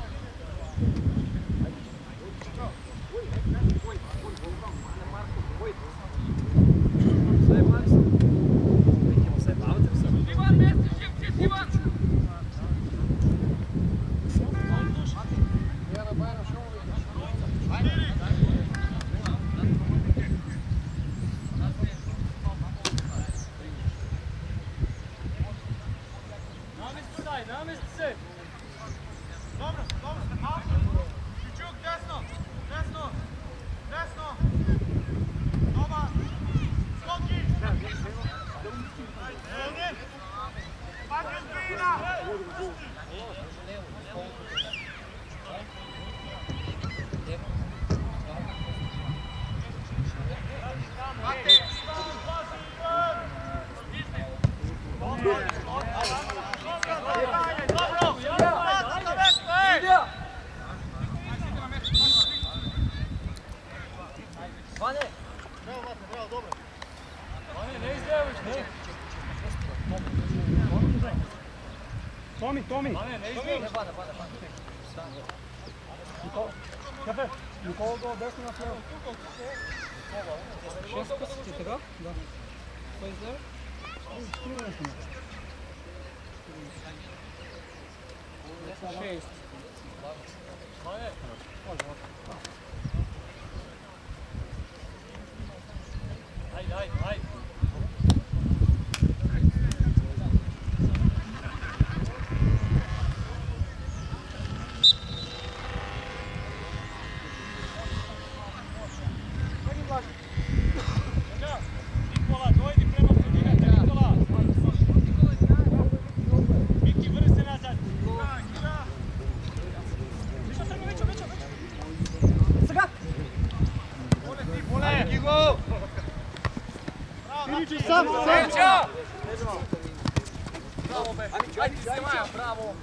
Namesti se! Dobro, Čučuk, desno! Dobar! Skoki! Paket Brina! Tomi. Nikola go desno na pravo. 6 така? Да. Кой излева? Шест. Ajde. Nikola, dojdi prema sredine, Nikola! Miki, vrni se nazad! Veća! Сега! Vole! Гиго! Финичи сам! Браво, бе! Ajde, Semaja, bravo!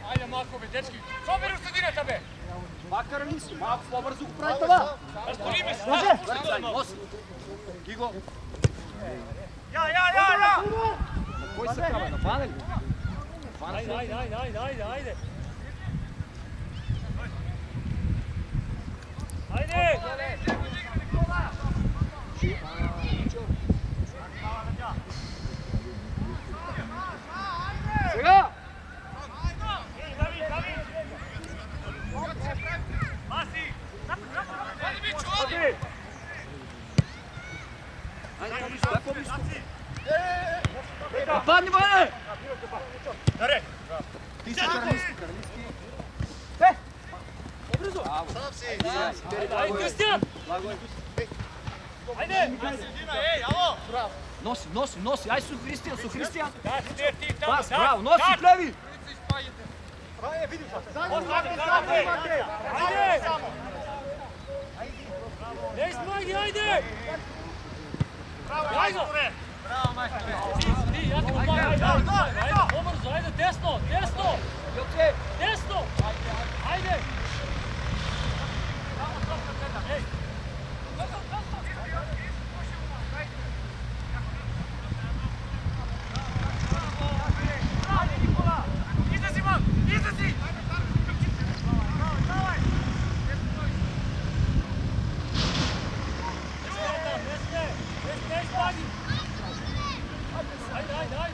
Ajde, Mako, be, dečki! Što beri u sredineta, be? Makar nisi, malo pobrzo го прави това! Разтори ме се! Може! Носи! Гиго! Ja! Кой се кава? Нападали го? Ajde! Сега! Ajde, дай по-близко. Ajde, Kristijan! Ajde! Nosi, aj su Hristijan. Pas, bravo, nosi, plevi! Ajde! Ej, snagi, ajde! Ajde! Ti, ja ti pomagam, ajde, pobrzo, ajde, desno! Desno! Ajde! Ej!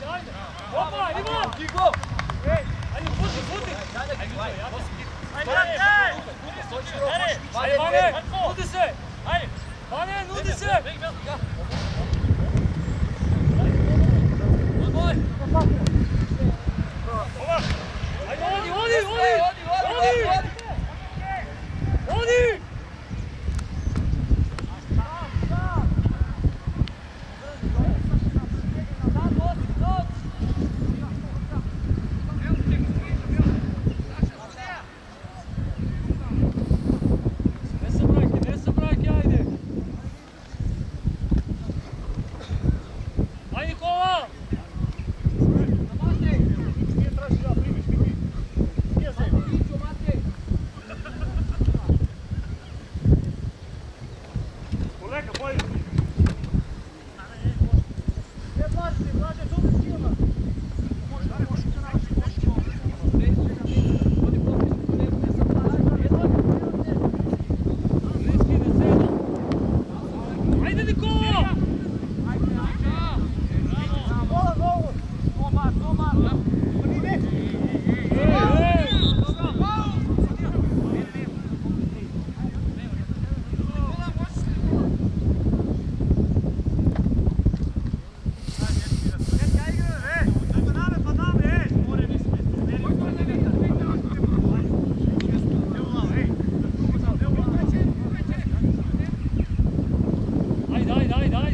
Ajde! Opa, Ivan! Gigo! Ajde, puti! Ajde, Bane, nudi se! Ajde, Bane, nudi se! Ajde, odi!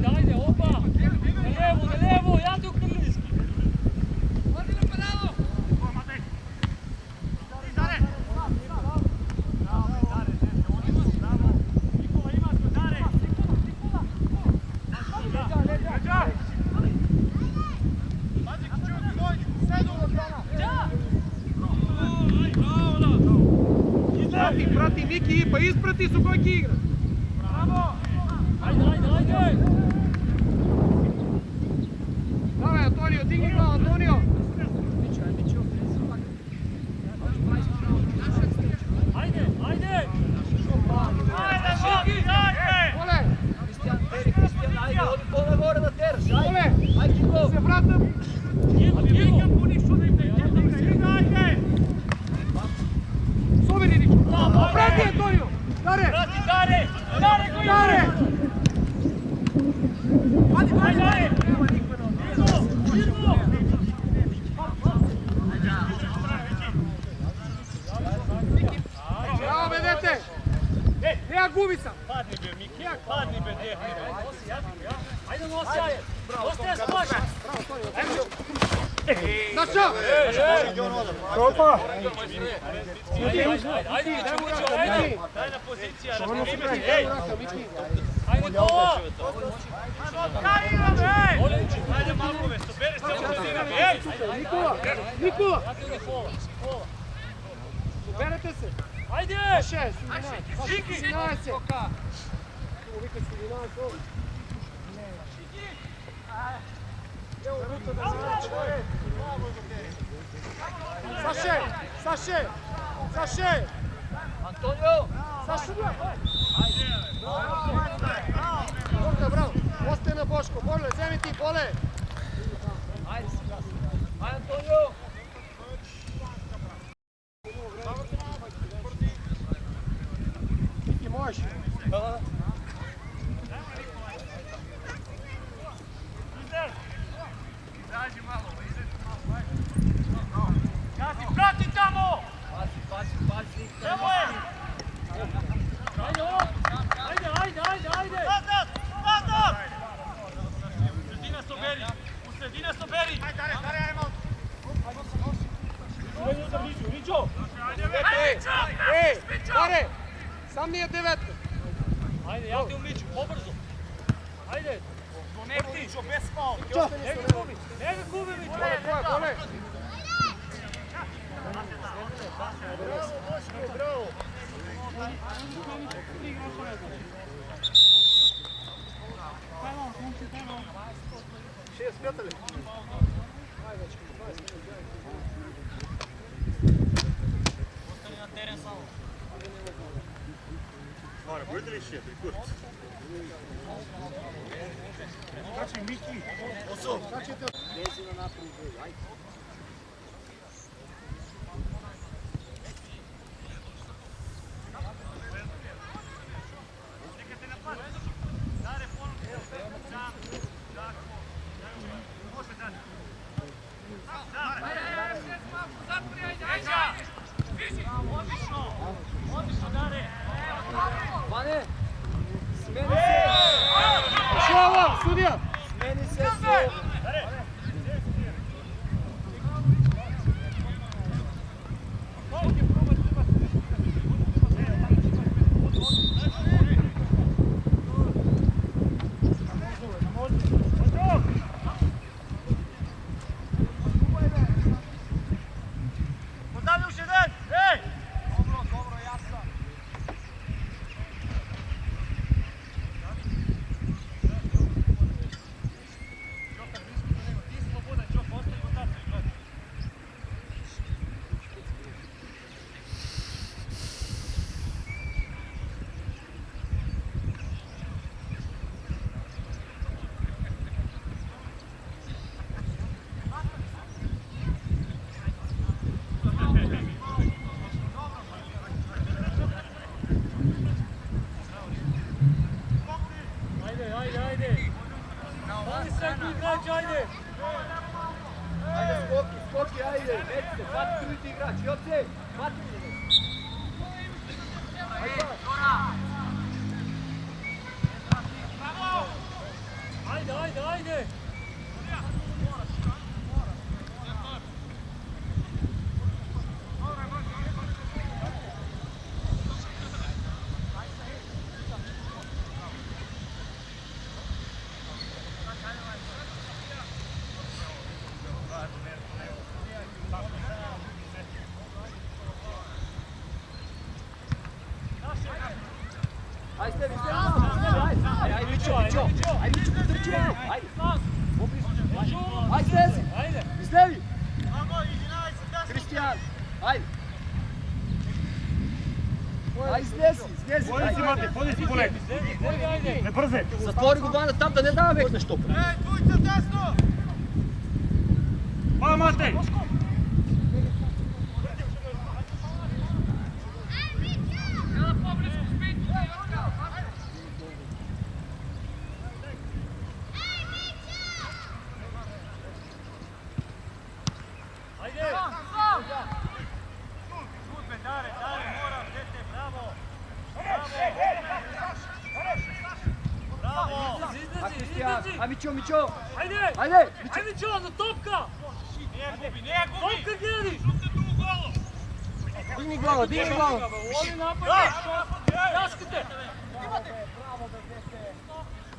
Ajde, opa! Na levo, ja te ukrliski! Prati Miki, pa isprati su koji igra. Ajde! Давай, Антонио, digni glavu, Антонио. Ajde! Оле! Kristijan, ajde, odi pole gore da teraš, Оле! ajde, Gigo! Se vratam. Soberi, Niko. Prati, Антонио. Dare! Dare! Bravo, vedete! Nija gubica! Padni be djeh. Ajde, nosi, ajde! Ostaje spaša! Naša! Ajde, Čumiću, ajde! Daj na pozicija. Ajde, Kova! Ajde malove, soberi se u sredini. Ej! Nikola! Ja ti ide Kova! Berete se! Ajde! Šest, Sudinac se! Uvijek Sudinac ovdje. Evo ruta da se vraća. Saše! Antonio! Saše! Bravo! Ostaje na Boško, Borle, zemi ti, Bole! Ajde, Antonio! Ti možeš. Izađi malo, izađi malo. Gazi, prati Dare, sam nije 9. Ajde, ja ti umiću, pobrzo. Ajde. Konekti, bez faul. Ne ga gubi, Miću. Bole. Šest metali. Ostani na teren samo. Mora, budete li še, prikurt. Znači, Miki. Oso. Vezino naprijed, ajde. Vane, smeni se! Šava, sudija! Smeni se sve! Postavlja još jedan! Ej! Dobro, jasno. Ajde, skoki, ajde, recite, hvati drugi igrač, Joce, hvati. Ajde! Ajde, Mićo, ajde, trči, ajde. Ajde, slezi, izlevi. Kristijan, ajde. Ajde, slezi, Podi si, Mate, podi si kolegi. Ne brze. zatvori Gubana tam da ne da vek nešto. Ej, dvojica desno! Pa, Mate. Ajde, Mićo. Ajde! Ajde, Ajde, Mićo, za topka! Nije gubi! Topka gdje? digni glava. Oni napade! Jaskite!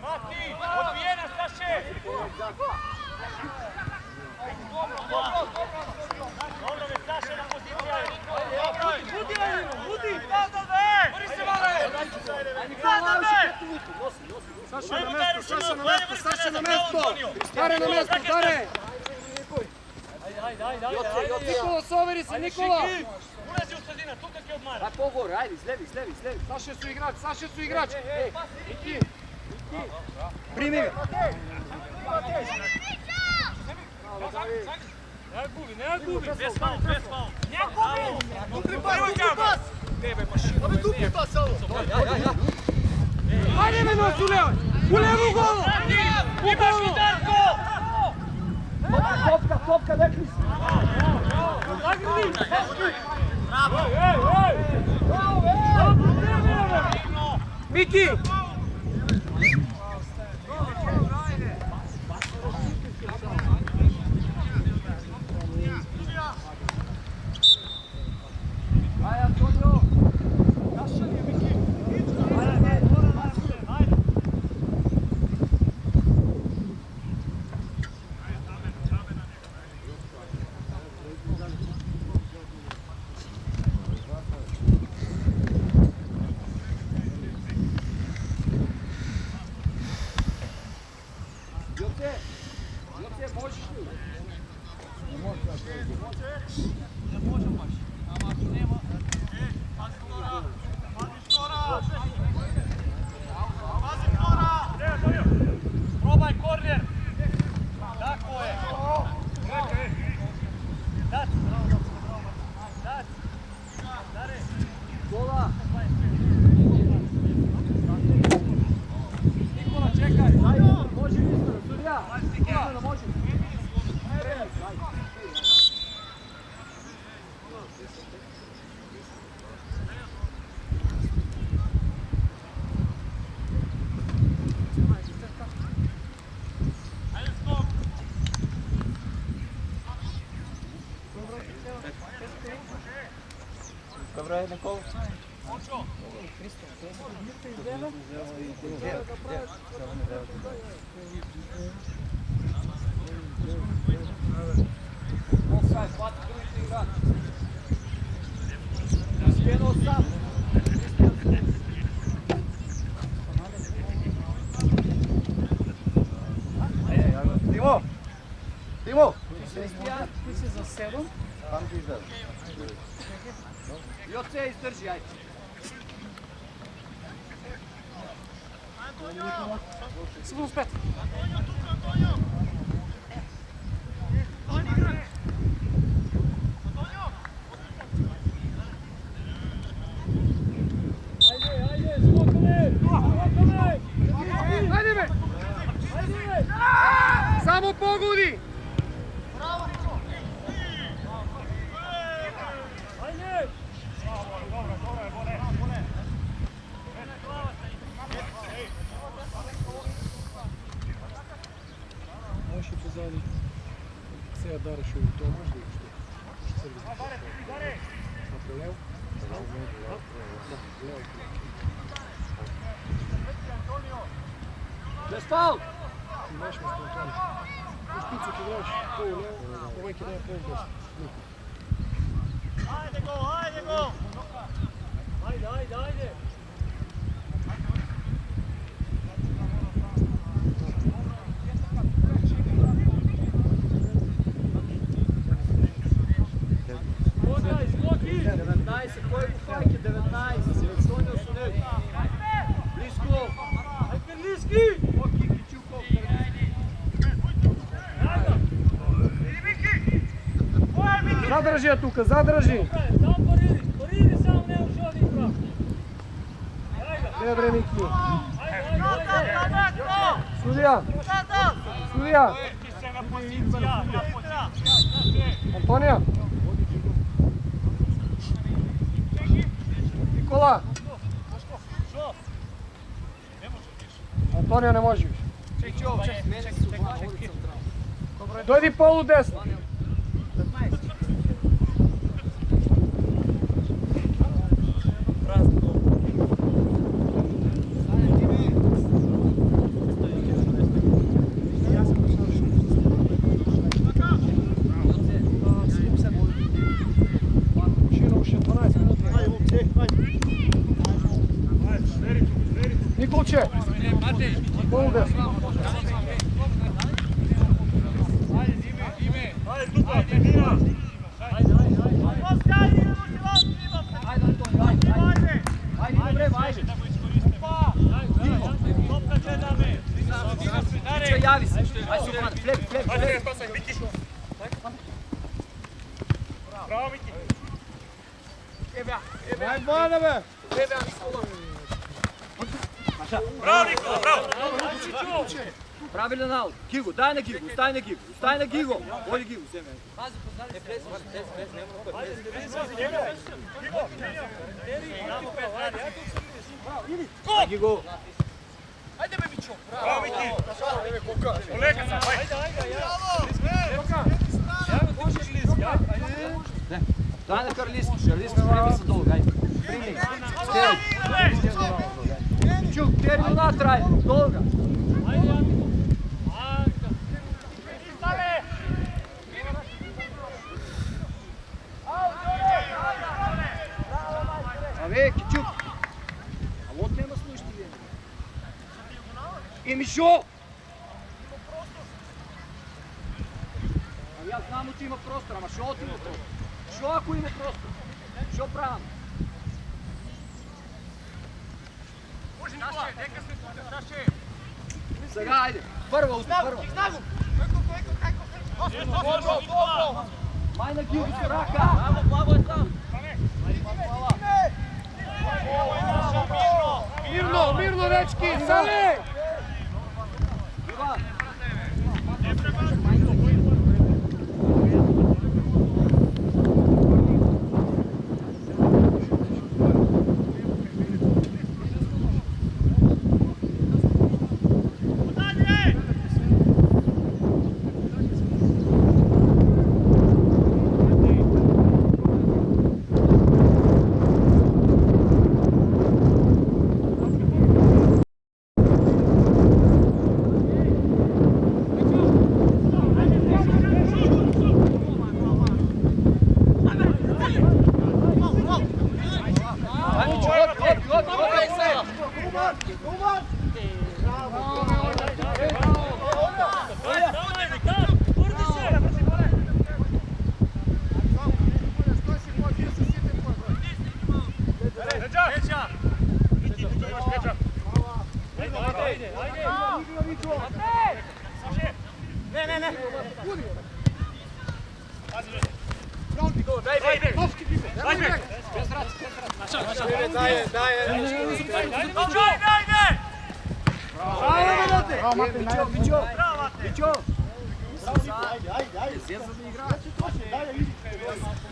Mati! Odbijena, Staše! Dobro me, Staše na pozicija! Budi, budi! Bori se, Mare! Saša na mesto! Dare na mesto, Dare! Ajde! Nikola, saveri se, Nikola! Ulazi u sredina, tu kak je odmara! Daj pogor, ajde, izlevi. Saše su igrači! Niki! Primi ga! Ne gubi! Bez faul! Ne gubi! Ajde me nos u levo! U levu golu! Imaš mi Darko! Topka, rekli si! Zagrli! Bravo! Ej! Miki! Aj, Antonio! Joce, možeš li? Ne može baš. Ama ako nema... Probaj korner! Tako je! Dat! Dat! Dare! Gola! Nikola, čekaj! Može Nikola, sudija! Nikola, može! Dobro je, Nikola. Offside, hvati drugi igrač. Skrenuo sam. Timo! Timo! Kristijan, ti si za 7. Tam ti izdaš. Joce, izdrži, ajde. Samo spet. Ajde me! Samo pogodi! Možeš i pozadnji. Сега дараш и то може да ще. Ще се вижда. Направляв. Без фаул! Ти знаеш место Антони. Шпица ти играеш по-ляво, повече не е по-вдесен. Ajde go, ajde go! Ajde, ajde, ajde! Skokaj, skoki! 19, koji je fajke? 19, slonio su nego. Blisko! Ajde, bliski! Oki, Kićukov, Zadrži je tuka, zadrži! Sam poridi sam, ne uši ovdje igra! Dobre, Miki! Ajde! Sudija! Sudija! Ti se na pozicija, na pozicija! Antonija! Nikola! Antonija ne može više. Čekaj ovo, čekaj. Dojdi polu desno. Nikolče! Polu desno. Ajde, Luka, trenira! Ajde, Antonija, ajde! Ajde, idem vreme, ajde! Topka gledame! Če, javi se! Ajde, Sufran, flep! Ajde, spasaj, Miki! Bravo, Miki! Ajde, vana me! Bravo, Nikola, bravo! Pravilan aut. Gigo, daj na Gigo, ustaj na Gigo, ustaj na Gigo. Bolje Gigo, sve meni. Ajde go. Ajde bе Mićo. Bravo Miki. Oleka sam, ajde. Дай на Карлиски, прими се долу, ajde. Primi. Čuk, teri unatraj, dolga. A veki, čuk. A od nema slušti vjene. I Mišo! Ja znam da ima prostora, ma što ti ima prostora? Što ako ima prostora? Što pravno? Сега, ajde, prva usta, prva. Maj na gibu se raka. Mirno, dečki, sale! Ivan.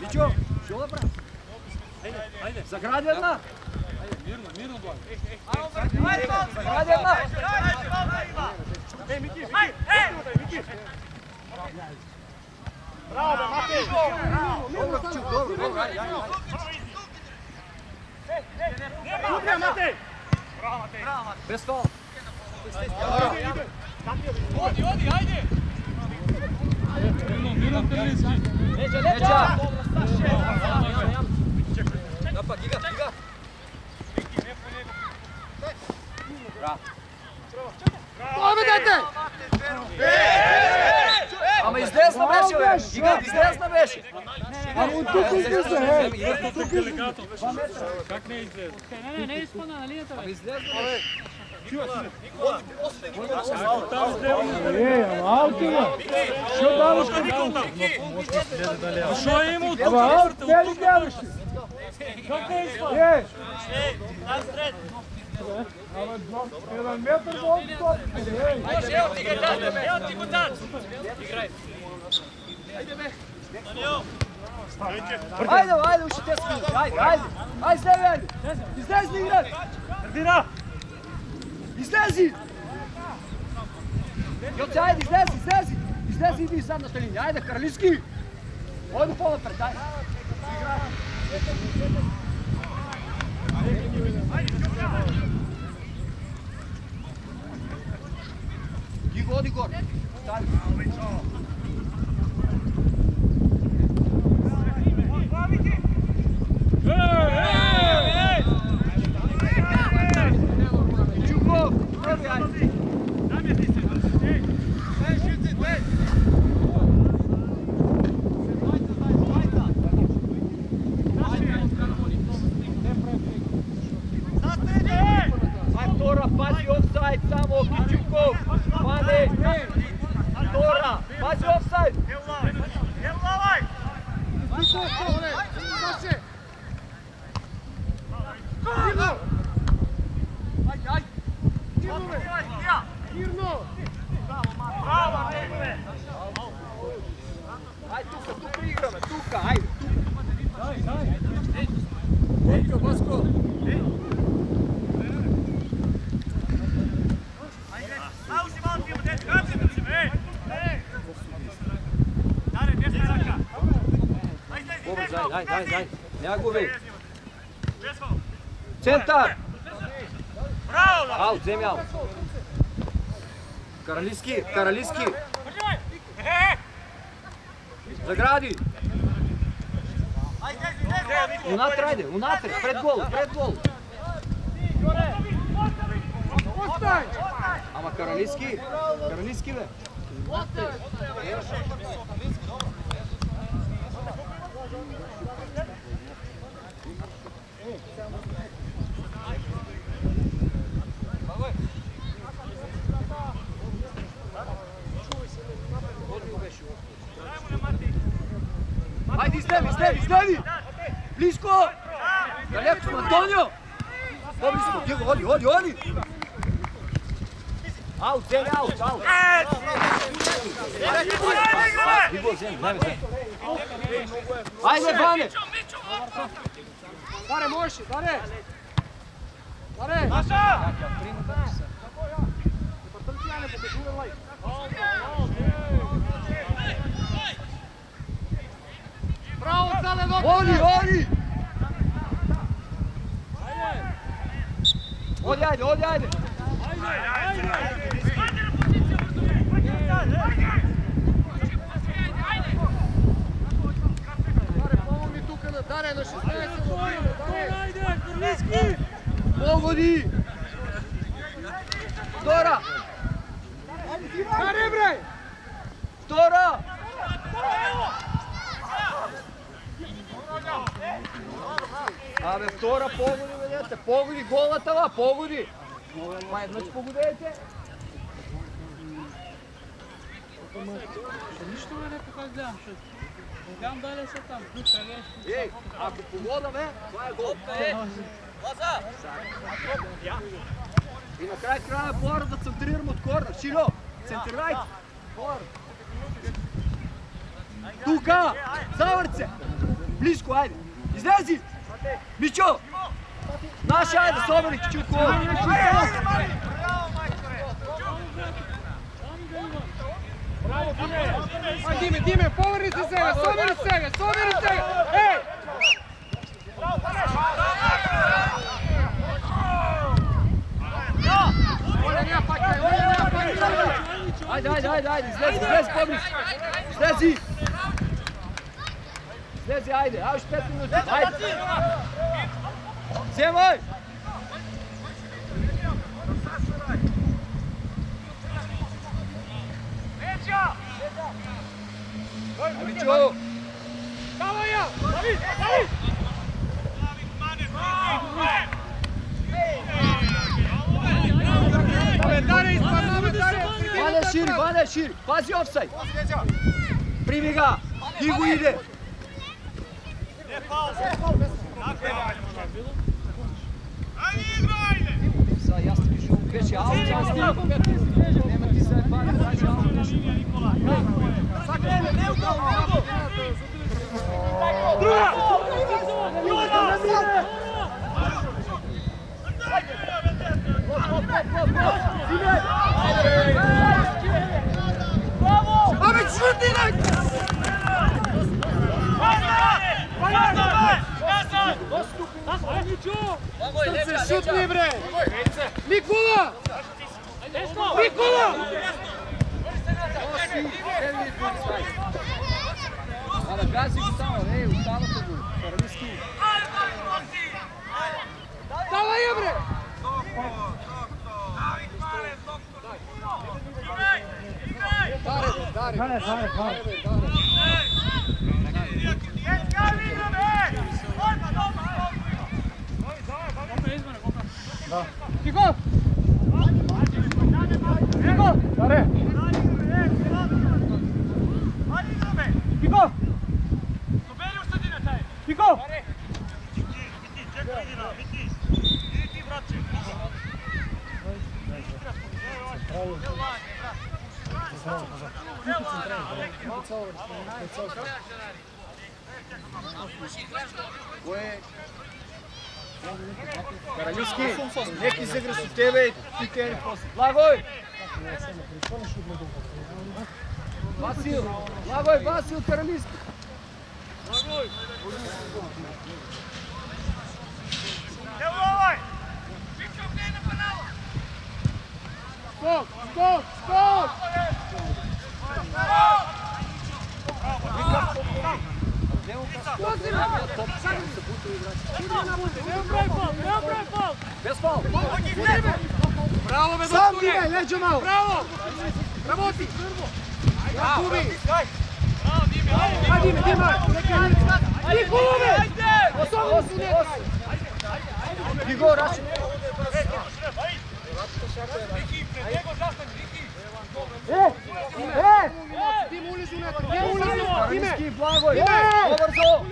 Mićo, što da pravi? Zagradi jedna! Mirno, Blago. Zagradi jedna! Bravo, Matej! Dobro, Čuk, dobro, ajde. Udrija, Matej! Bez fala. Odi, ajde! Mirno, Terlinski. Neđa! Napad, giga! Bravo! Povedete! Ама издесна беше, бе! Giga, издесна беше! Ама тук излиза, Как не излезе? Не изпълна на линията, бе. Излезна, бе! Алти, бе! Що даваш към Що е имал тук? Ама, алти, те ли гледаш? Как не изпълна? Ама, 1 метър до отскок. Evo ti го tad! Ajde, uši 10 minuta, ajde! Ajde, Stevi, ajde! Izlezi igrat! Izlezi! Joce, ajde, izlezi! Izlezi, idi sad na toj liniji, ajde, Karlinski! Odi pola pred, ajde! Gigo, odi gore! Stani! Čukov, prvi, ajde! Tora, pazi offside samo, Kičukov! Pane! Tora, pazi offside! Ajde, tuka igrame, ajde! Vasko! Дай. Няма губи. Център. Аут, вземи аут. Каралиски. Загради. Унатре, пред гол. Ама Каралиски бе. Хайде, излеви! Близко! Далеко сме, Антонио! По-близко, Диего, ходи! Аут! Айде, Ване! Даре, можеш, Даре! Браво, Цале, Оди! Оди, айде! Помогни тук на Даре, на 16 Карлиски! Погоди! Втора! Даре, бре! Втора! Абе, втора погоди, ведете! Погоди, голата, погоди! Май едно, че погодеете? Нищо не как гледам, защото гледам дали са там, ключа нещо. Ей, ако погодаме, това е гол. И накрая трябва Флора да центрирам от корнер. Широ, центрирайте. Флора. Тука, завърце. Близко, айде. Излези. Мичо. Наша, айде, собери, чуко. Диме, повърни се сега, собери сега! Ей! Айде, излези, по-близко. Излези, айде, още 5 минути. Айде. Вземай! Амичо! Давай я! Давид! Ваня шири! Пази офсайд! Прибега! И го иде! Сега аз ти вижу, беше аут, нема ти се пане, даже аут. Абе, шути, дай! Сърце, шутни, бре! Никола! Абе, гази го само, останата го. Каралиски. Давай я, бре! Даре. Пико! Даре! Пико! Пико! Каралиски, нека изигра с тебе и ти тени после. Лагой! Васил, Каралиски. Skok, skok, skok! Bez fal. Bravo, bez Sam Dime, leđo malo. Bravo! Работи! Bravo. Ajde, Dime, Dime! Ajde, golume! Особено su ne. Igor, Raši. Dime, ulizi unutra! Dime, ulizi! Dime! Riski, Blagoj. Dobar zo.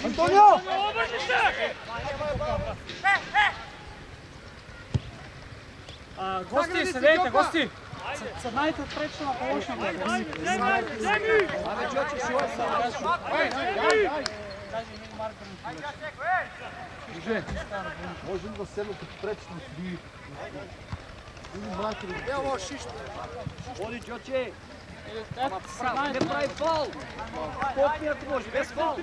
Antonio! Гости, седете, гости! Sad najte prečno na pomoćno gledanje. Ame, Đoče, šuvaj se. Možemo da sedno kad prečno svi. Evo ovo šišta. Vodi Đoče. Ne pravi fal. Popni ako može, bez fal.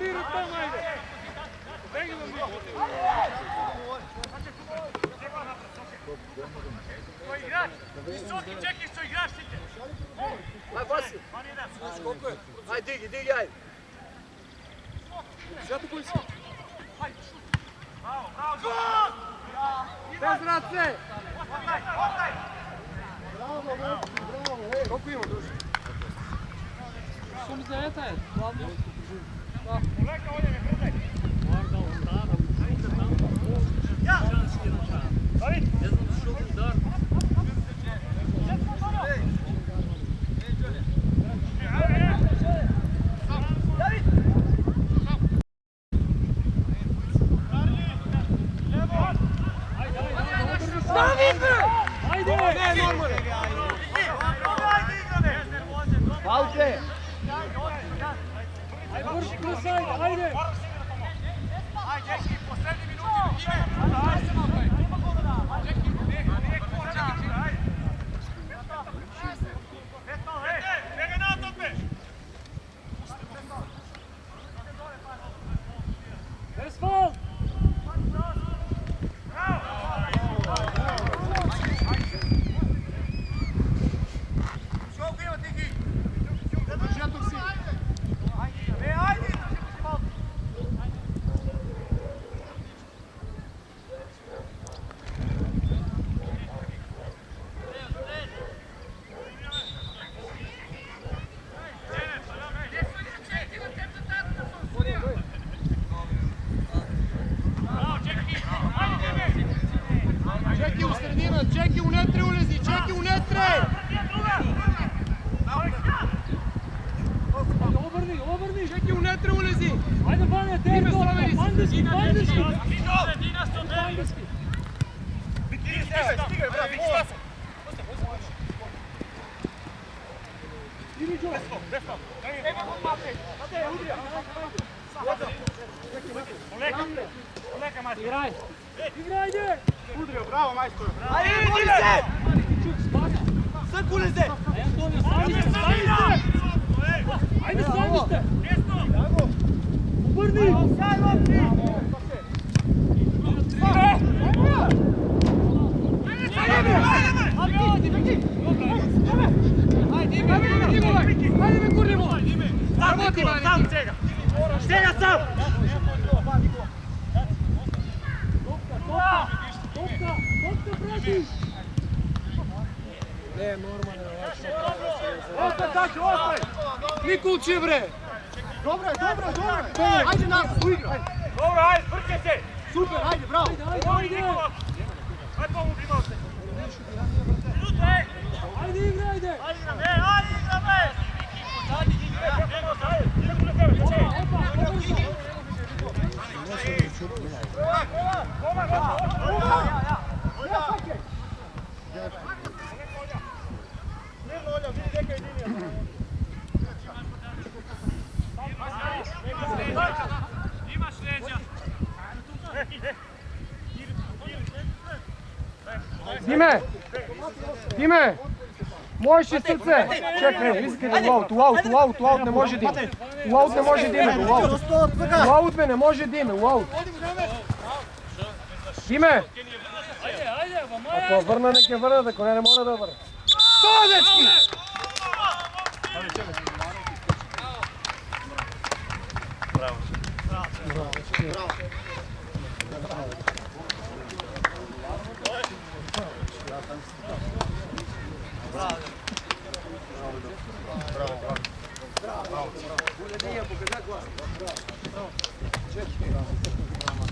Aj, Vasi. Aj, digi, digi, aj. Zato koji si? Bez race! Bravo, bravo, koliko ima duže? Sum 9 je, glavno. Valde! Vrši krasaj, ajde! Bez fal! Čeki u sredinu, čeki u netre ulezi, čeki u netre! Obrni, obrni! Čeki u netre ulezi! Ajde, Bane, terko! Bandiski, bandiski! Igraj! Igraj, ide! Udrio, bravo majstor! Ajde, Borise! Sad uleze! Ajde, Antonio, stanite, stanite! Ajde, stanite! Obrni! Ajde me kurnimo! Sam čega! Čega sam! Topka, pratiš! Ne, normalno, ostaj tako, ostaj! Niko uči, bre! Dobro je, dobro je, dobro je! Ajde nas, uigraj! Dobro, ajde, brke se! Super, ajde, bravo! Ajde! Ajde, pomogu imao se! Ajde, igra, ajde! Ajde, igram, ajde, igram, Ajde, imaš leđa! Dime! Dime! Možeš i srce! Čekaj, izgledaj u aut, ne može Dime! U aut ne može Dime, u aut. U aut me ne može Dime, u aut. Dime! Ako vrna neke vrna, ako ne mora da vrna. To, dečki!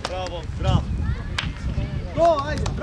Bravo, bravo.